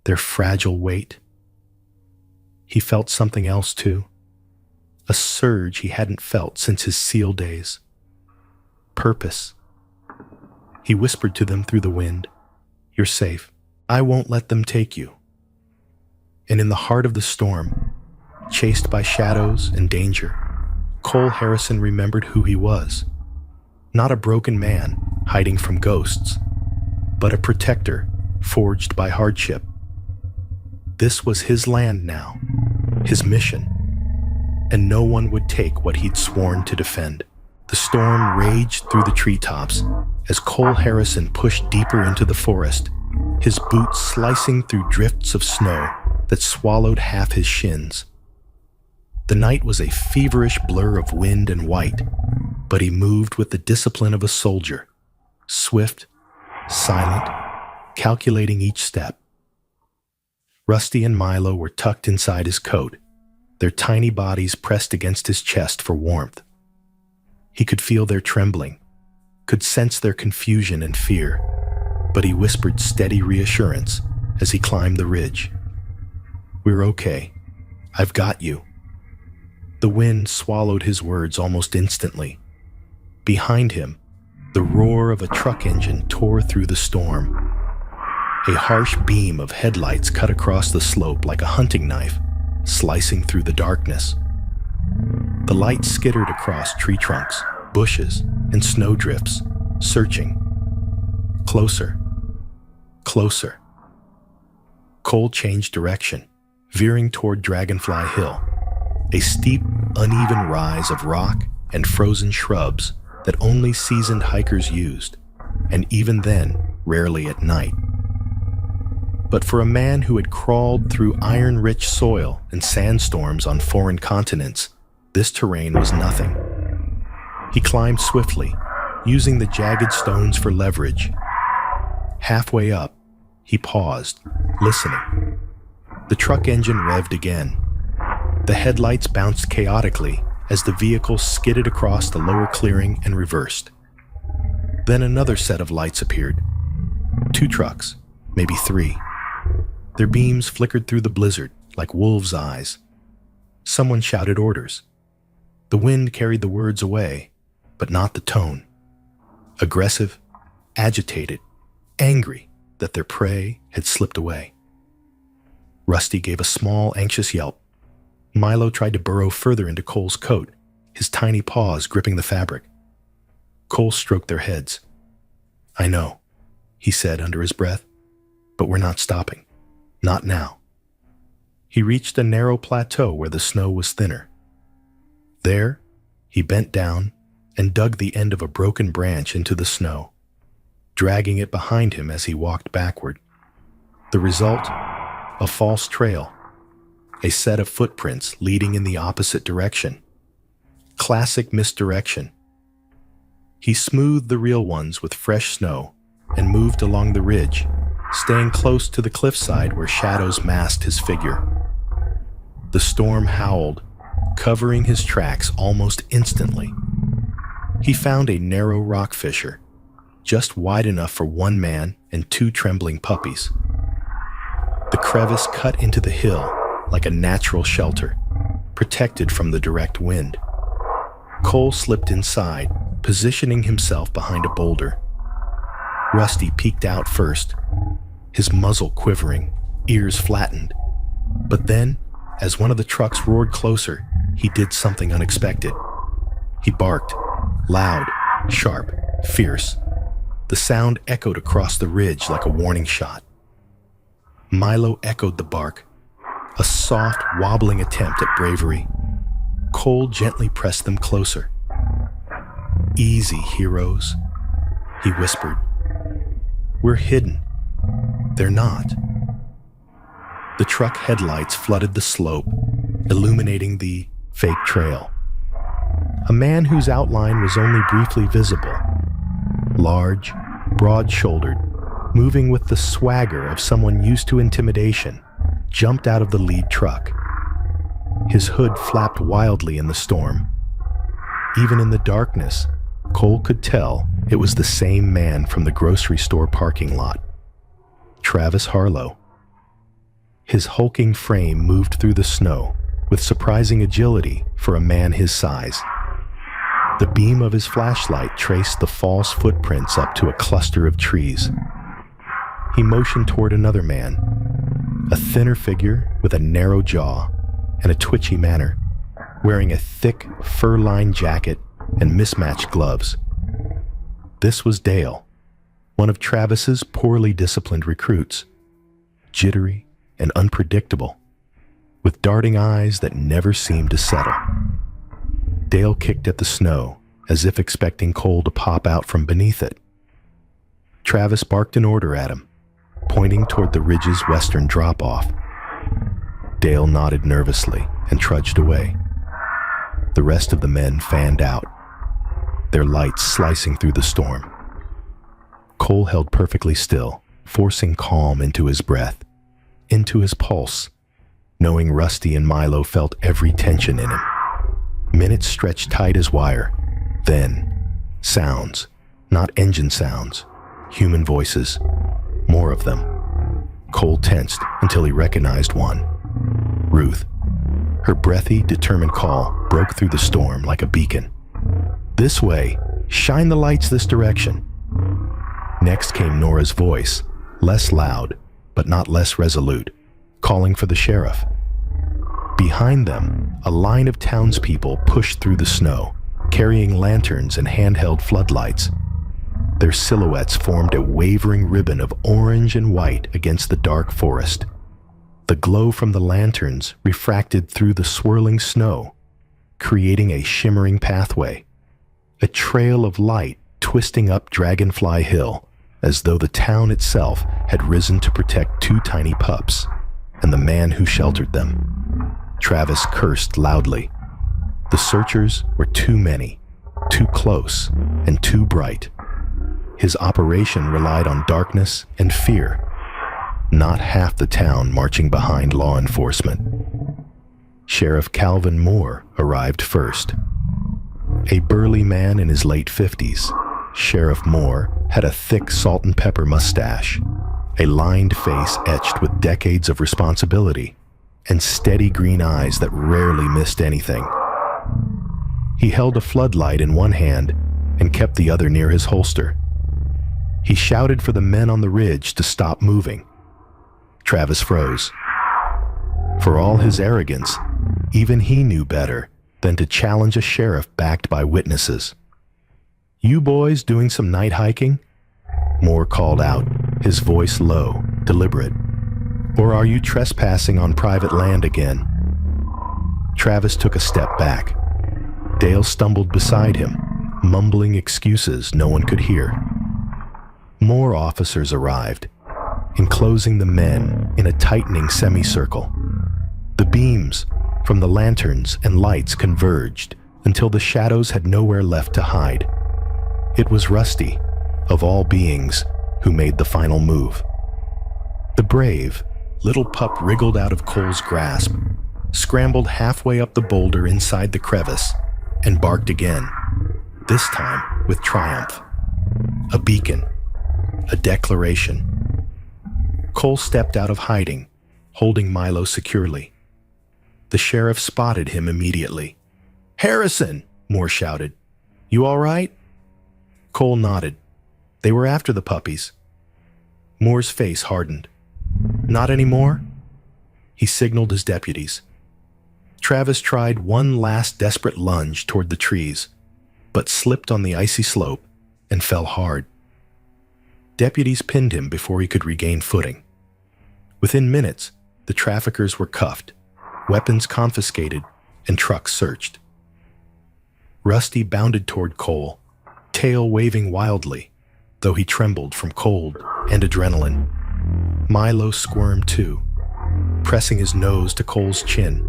their fragile weight. He felt something else too, a surge he hadn't felt since his SEAL days. Purpose. He whispered to them through the wind, "You're safe. I won't let them take you." And in the heart of the storm, chased by shadows and danger, Cole Harrison remembered who he was. Not a broken man hiding from ghosts, but a protector forged by hardship. This was his land now, his mission, and no one would take what he'd sworn to defend. The storm raged through the treetops as Cole Harrison pushed deeper into the forest, his boots slicing through drifts of snow that swallowed half his shins. The night was a feverish blur of wind and white, but he moved with the discipline of a soldier, swift, silent, calculating each step. Rusty and Milo were tucked inside his coat, their tiny bodies pressed against his chest for warmth. He could feel their trembling, could sense their confusion and fear, but he whispered steady reassurance as he climbed the ridge. "We're okay. I've got you." The wind swallowed his words almost instantly. Behind him, the roar of a truck engine tore through the storm. A harsh beam of headlights cut across the slope like a hunting knife, slicing through the darkness. The light skittered across tree trunks, bushes, and snowdrifts, searching. Closer. Closer. Cole changed direction, veering toward Dragonfly Hill, a steep, uneven rise of rock and frozen shrubs that only seasoned hikers used, and even then, rarely at night. But for a man who had crawled through iron-rich soil and sandstorms on foreign continents, this terrain was nothing. He climbed swiftly, using the jagged stones for leverage. Halfway up, he paused, listening. The truck engine revved again. The headlights bounced chaotically as the vehicle skidded across the lower clearing and reversed. Then another set of lights appeared. 2 trucks, maybe 3. Their beams flickered through the blizzard like wolves' eyes. Someone shouted orders. The wind carried the words away, but not the tone. Aggressive, agitated, angry that their prey had slipped away. Rusty gave a small, anxious yelp. Milo tried to burrow further into Cole's coat, his tiny paws gripping the fabric. Cole stroked their heads. "I know," he said under his breath, "but we're not stopping. Not now." He reached a narrow plateau where the snow was thinner. There, he bent down and dug the end of a broken branch into the snow, dragging it behind him as he walked backward. The result? A false trail, a set of footprints leading in the opposite direction. Classic misdirection. He smoothed the real ones with fresh snow and moved along the ridge, staying close to the cliffside where shadows masked his figure. The storm howled, covering his tracks almost instantly. He found a narrow rock fissure, just wide enough for one man and two trembling puppies. The crevice cut into the hill like a natural shelter, protected from the direct wind. Cole slipped inside, positioning himself behind a boulder. Rusty peeked out first, his muzzle quivering, ears flattened. But then, as one of the trucks roared closer, he did something unexpected. He barked, loud, sharp, fierce. The sound echoed across the ridge like a warning shot. Milo echoed the bark, a soft, wobbling attempt at bravery. Cole gently pressed them closer. "Easy, heroes," he whispered. "We're hidden." They're not. The truck headlights flooded the slope, illuminating the fake trail. A man whose outline was only briefly visible. Large, broad-shouldered, moving with the swagger of someone used to intimidation, jumped out of the lead truck. His hood flapped wildly in the storm. Even in the darkness, Cole could tell it was the same man from the grocery store parking lot. Travis Harlow. His hulking frame moved through the snow with surprising agility for a man his size. The beam of his flashlight traced the false footprints up to a cluster of trees. He motioned toward another man, a thinner figure with a narrow jaw and a twitchy manner, wearing a thick, fur-lined jacket and mismatched gloves. This was Dale, one of Travis's poorly disciplined recruits, jittery and unpredictable, with darting eyes that never seemed to settle. Dale kicked at the snow, as if expecting Cole to pop out from beneath it. Travis barked an order at him, pointing toward the ridge's western drop-off. Dale nodded nervously and trudged away. The rest of the men fanned out, their lights slicing through the storm. Cole held perfectly still, forcing calm into his breath, into his pulse, knowing Rusty and Milo felt every tension in him. Minutes stretched tight as wire. Then, sounds, not engine sounds, human voices, more of them. Cole tensed until he recognized one. Ruth. Her breathy, determined call broke through the storm like a beacon. "This way! Shine the lights this direction!" Next came Nora's voice, less loud, but not less resolute, calling for the sheriff. Behind them, a line of townspeople pushed through the snow, carrying lanterns and handheld floodlights. Their silhouettes formed a wavering ribbon of orange and white against the dark forest. The glow from the lanterns refracted through the swirling snow, creating a shimmering pathway, a trail of light twisting up Dragonfly Hill, as though the town itself had risen to protect two tiny pups and the man who sheltered them. Travis cursed loudly. The searchers were too many, too close, and too bright. His operation relied on darkness and fear, not half the town marching behind law enforcement. Sheriff Calvin Moore arrived first. A burly man in his late 50s, Sheriff Moore had a thick salt and pepper mustache, a lined face etched with decades of responsibility, and steady green eyes that rarely missed anything. He held a floodlight in one hand and kept the other near his holster. He shouted for the men on the ridge to stop moving. Travis froze. For all his arrogance, even he knew better than to challenge a sheriff backed by witnesses. "You boys doing some night hiking?" Moore called out, his voice low, deliberate. "Or are you trespassing on private land again?" Travis took a step back. Dale stumbled beside him, mumbling excuses no one could hear. More officers arrived, enclosing the men in a tightening semicircle. The beams from the lanterns and lights converged until the shadows had nowhere left to hide. It was Rusty, of all beings, who made the final move. The brave little pup wriggled out of Cole's grasp, scrambled halfway up the boulder inside the crevice, and barked again, this time with triumph. A beacon, a declaration. Cole stepped out of hiding, holding Milo securely. The sheriff spotted him immediately. "Harrison!" Moore shouted. "You all right?" Cole nodded. They were after the puppies. Moore's face hardened. "Not anymore?" He signaled his deputies. Travis tried one last desperate lunge toward the trees, but slipped on the icy slope and fell hard. Deputies pinned him before he could regain footing. Within minutes, the traffickers were cuffed, weapons confiscated, and trucks searched. Rusty bounded toward Cole, tail waving wildly, though he trembled from cold and adrenaline. Milo squirmed too, pressing his nose to Cole's chin.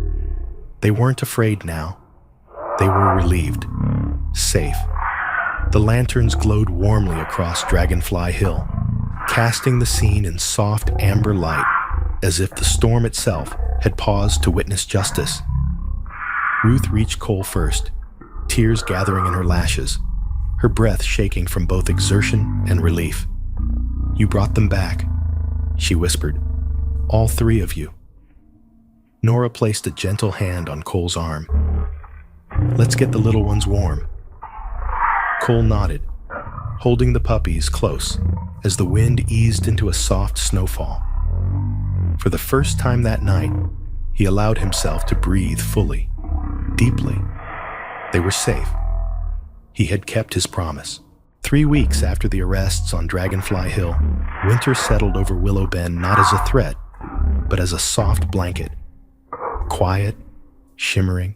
They weren't afraid now. They were relieved. Safe. The lanterns glowed warmly across Dragonfly Hill, casting the scene in soft amber light, as if the storm itself had paused to witness justice. Ruth reached Cole first, tears gathering in her lashes, her breath shaking from both exertion and relief. "You brought them back," she whispered. "All three of you." Nora placed a gentle hand on Cole's arm. "Let's get the little ones warm." Cole nodded, holding the puppies close as the wind eased into a soft snowfall. For the first time that night, he allowed himself to breathe fully, deeply. They were safe. He had kept his promise. 3 weeks after the arrests on Dragonfly Hill, winter settled over Willow Bend not as a threat, but as a soft blanket. Quiet, shimmering,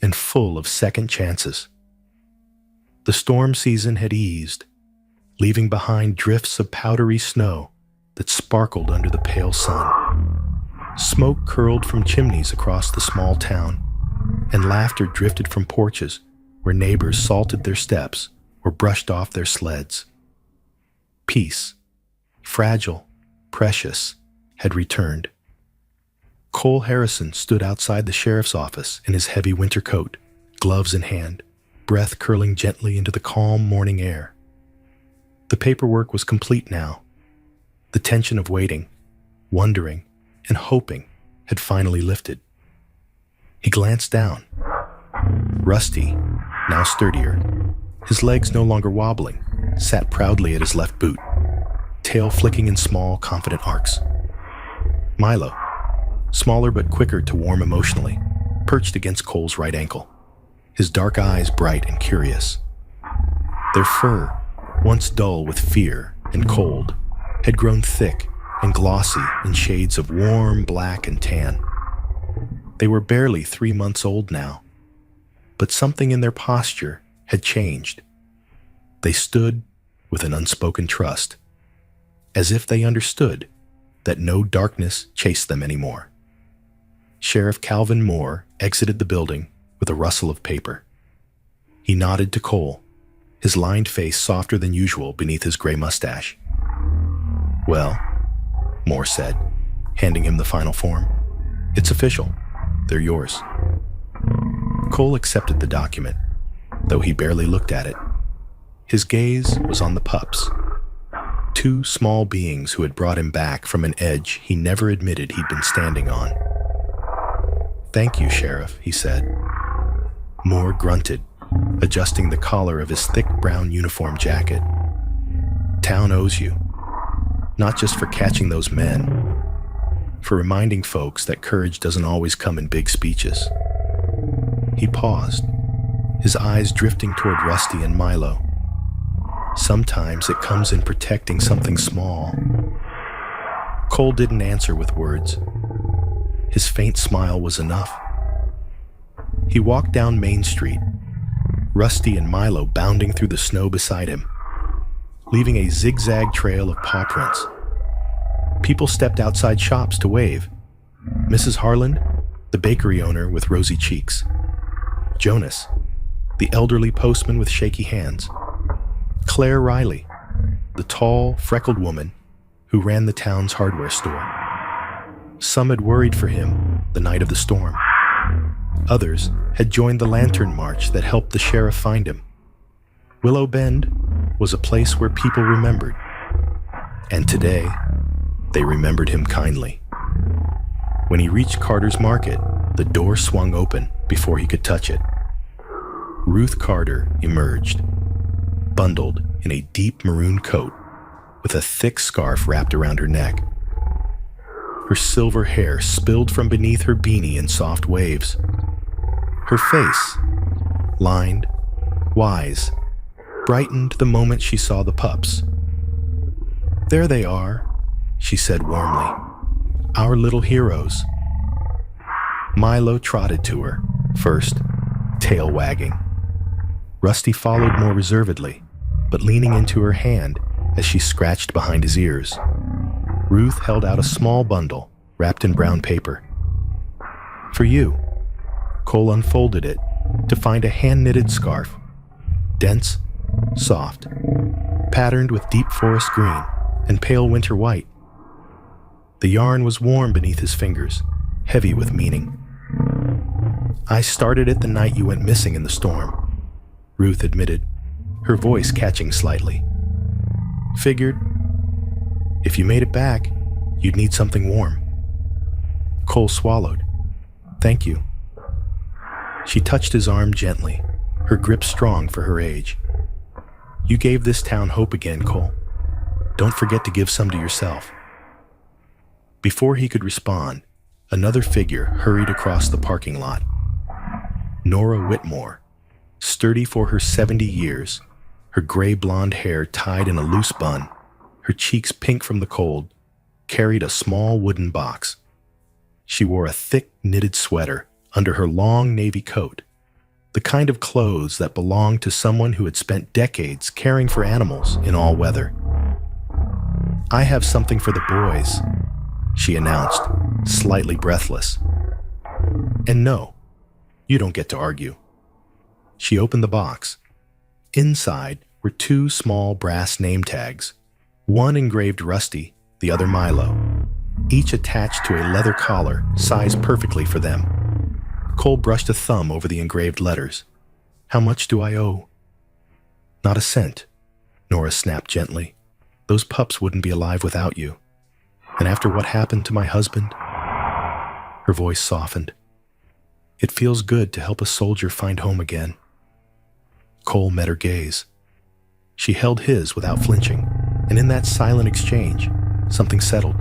and full of second chances. The storm season had eased, leaving behind drifts of powdery snow that sparkled under the pale sun. Smoke curled from chimneys across the small town, and laughter drifted from porches where neighbors salted their steps or brushed off their sleds. Peace, fragile, precious, had returned. Cole Harrison stood outside the sheriff's office in his heavy winter coat, gloves in hand, breath curling gently into the calm morning air. The paperwork was complete now. The tension of waiting, wondering, and hoping had finally lifted. He glanced down. Rusty, now sturdier, his legs no longer wobbling, sat proudly at his left boot, tail flicking in small, confident arcs. Milo, smaller but quicker to warm emotionally, perched against Cole's right ankle, his dark eyes bright and curious. Their fur, once dull with fear and cold, had grown thick and glossy in shades of warm black and tan. They were barely 3 months old now, but something in their posture had changed. They stood with an unspoken trust, as if they understood that no darkness chased them anymore. Sheriff Calvin Moore exited the building with a rustle of paper. He nodded to Cole, his lined face softer than usual beneath his gray mustache. "Well," Moore said, handing him the final form, "it's official. They're yours." Cole accepted the document, though he barely looked at it. His gaze was on the pups. two small beings who had brought him back from an edge he never admitted he'd been standing on. "Thank you, Sheriff," he said. Moore grunted, adjusting the collar of his thick brown uniform jacket. "Town owes you, not just for catching those men, for reminding folks that courage doesn't always come in big speeches." He paused, his eyes drifting toward Rusty and Milo. "Sometimes it comes in protecting something small." Cole didn't answer with words. His faint smile was enough. He walked down Main Street, Rusty and Milo bounding through the snow beside him, leaving a zigzag trail of paw prints. People stepped outside shops to wave. Mrs. Harland, the bakery owner with rosy cheeks. Jonas, the elderly postman with shaky hands. Claire Riley, the tall, freckled woman who ran the town's hardware store. Some had worried for him the night of the storm. Others had joined the lantern march that helped the sheriff find him. Willow Bend was a place where people remembered. And today, they remembered him kindly. When he reached Carter's Market, the door swung open before he could touch it. Ruth Carter emerged, bundled in a deep maroon coat with a thick scarf wrapped around her neck. Her silver hair spilled from beneath her beanie in soft waves. Her face, lined, wise, brightened the moment she saw the pups. "There they are," she said warmly. "Our little heroes." Milo trotted to her, first, tail wagging. Rusty followed more reservedly, but leaning into her hand as she scratched behind his ears. Ruth held out a small bundle wrapped in brown paper. "For you." Cole unfolded it to find a hand-knitted scarf, dense, soft, patterned with deep forest green and pale winter white. The yarn was warm beneath his fingers, heavy with meaning. "I started it the night you went missing in the storm," Ruth admitted, her voice catching slightly. "Figured, if you made it back, you'd need something warm." Cole swallowed. "Thank you." She touched his arm gently, her grip strong for her age. "You gave this town hope again, Cole. Don't forget to give some to yourself." Before he could respond, another figure hurried across the parking lot. Nora Whitmore, sturdy for her 70 years, her gray blonde hair tied in a loose bun, her cheeks pink from the cold, carried a small wooden box. She wore a thick knitted sweater under her long navy coat, the kind of clothes that belonged to someone who had spent decades caring for animals in all weather. "I have something for the boys," she announced, slightly breathless. "And no, you don't get to argue." She opened the box. Inside were two small brass name tags, one engraved Rusty, the other Milo, each attached to a leather collar sized perfectly for them. Cole brushed a thumb over the engraved letters. "How much do I owe?" "Not a cent," Nora snapped gently. "Those pups wouldn't be alive without you. And after what happened to my husband..." Her voice softened. "It feels good to help a soldier find home again." Cole met her gaze. She held his without flinching, and in that silent exchange, something settled.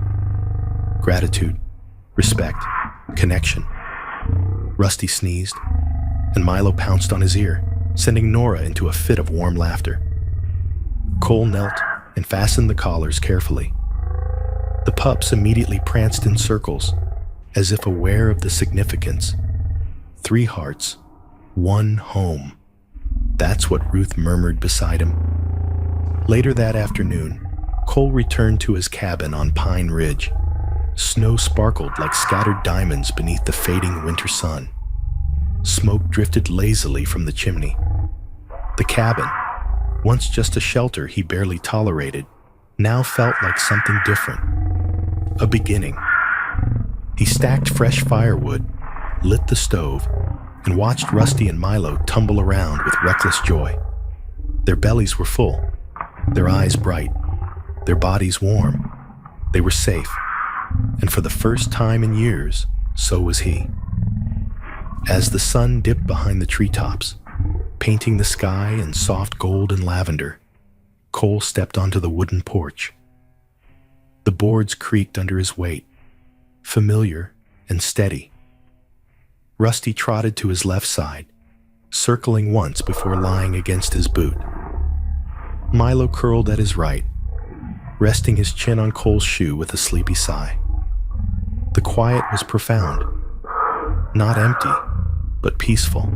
Gratitude, respect, connection. Rusty sneezed, and Milo pounced on his ear, sending Nora into a fit of warm laughter. Cole knelt and fastened the collars carefully. The pups immediately pranced in circles, as if aware of the significance. 3 hearts, 1 home. That's what Ruth murmured beside him. Later that afternoon, Cole returned to his cabin on Pine Ridge. Snow sparkled like scattered diamonds beneath the fading winter sun. Smoke drifted lazily from the chimney. The cabin, once just a shelter he barely tolerated, now felt like something different. A beginning. He stacked fresh firewood, lit the stove, and watched Rusty and Milo tumble around with reckless joy. Their bellies were full, their eyes bright. their bodies warm. They were safe, and for the first time in years, so was he. As the sun dipped behind the treetops, painting the sky in soft gold and lavender, Cole stepped onto the wooden porch. The boards creaked under his weight, familiar and steady. Rusty trotted to his left side, circling once before lying against his boot. Milo curled at his right, resting his chin on Cole's shoe with a sleepy sigh. The quiet was profound, not empty, but peaceful.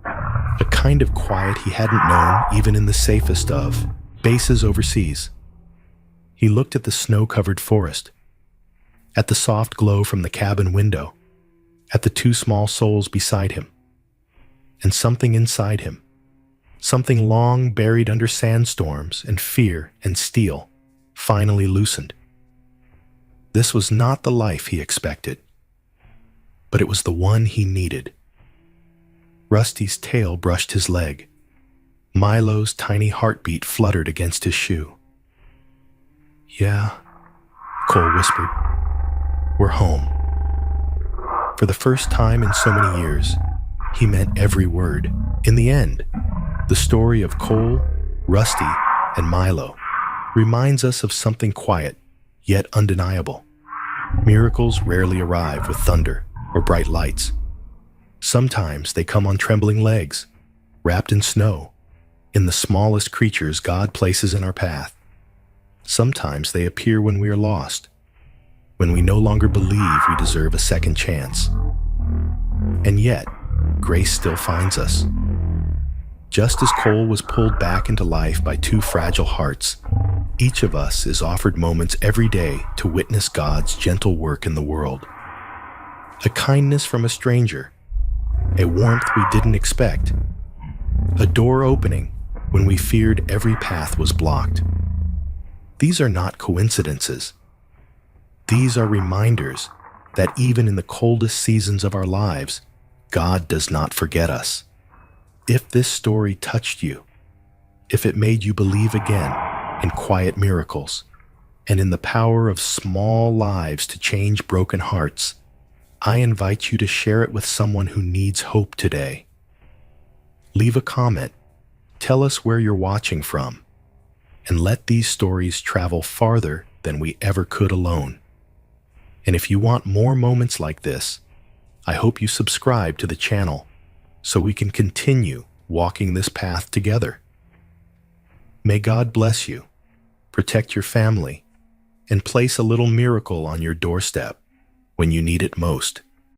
A kind of quiet he hadn't known even in the safest of bases overseas. He looked at the snow-covered forest, at the soft glow from the cabin window, at the two small souls beside him, and something inside him, something long buried under sandstorms and fear and steel, finally loosened. This was not the life he expected, but it was the one he needed. Rusty's tail brushed his leg. Milo's tiny heartbeat fluttered against his shoe. "Yeah," Cole whispered. "We're home." For the first time in so many years, he meant every word. In the end, the story of Cole, Rusty, and Milo reminds us of something quiet, yet undeniable. Miracles rarely arrive with thunder or bright lights. Sometimes they come on trembling legs, wrapped in snow, in the smallest creatures God places in our path. Sometimes they appear when we are lost, when we no longer believe we deserve a second chance. And yet, grace still finds us. Just as Cole was pulled back into life by two fragile hearts, each of us is offered moments every day to witness God's gentle work in the world. A kindness from a stranger, a warmth we didn't expect, a door opening when we feared every path was blocked. These are not coincidences. These are reminders that even in the coldest seasons of our lives, God does not forget us. If this story touched you, if it made you believe again in quiet miracles and in the power of small lives to change broken hearts, I invite you to share it with someone who needs hope today. Leave a comment, tell us where you're watching from, and let these stories travel farther than we ever could alone. And if you want more moments like this, I hope you subscribe to the channel so we can continue walking this path together. May God bless you, protect your family, and place a little miracle on your doorstep when you need it most.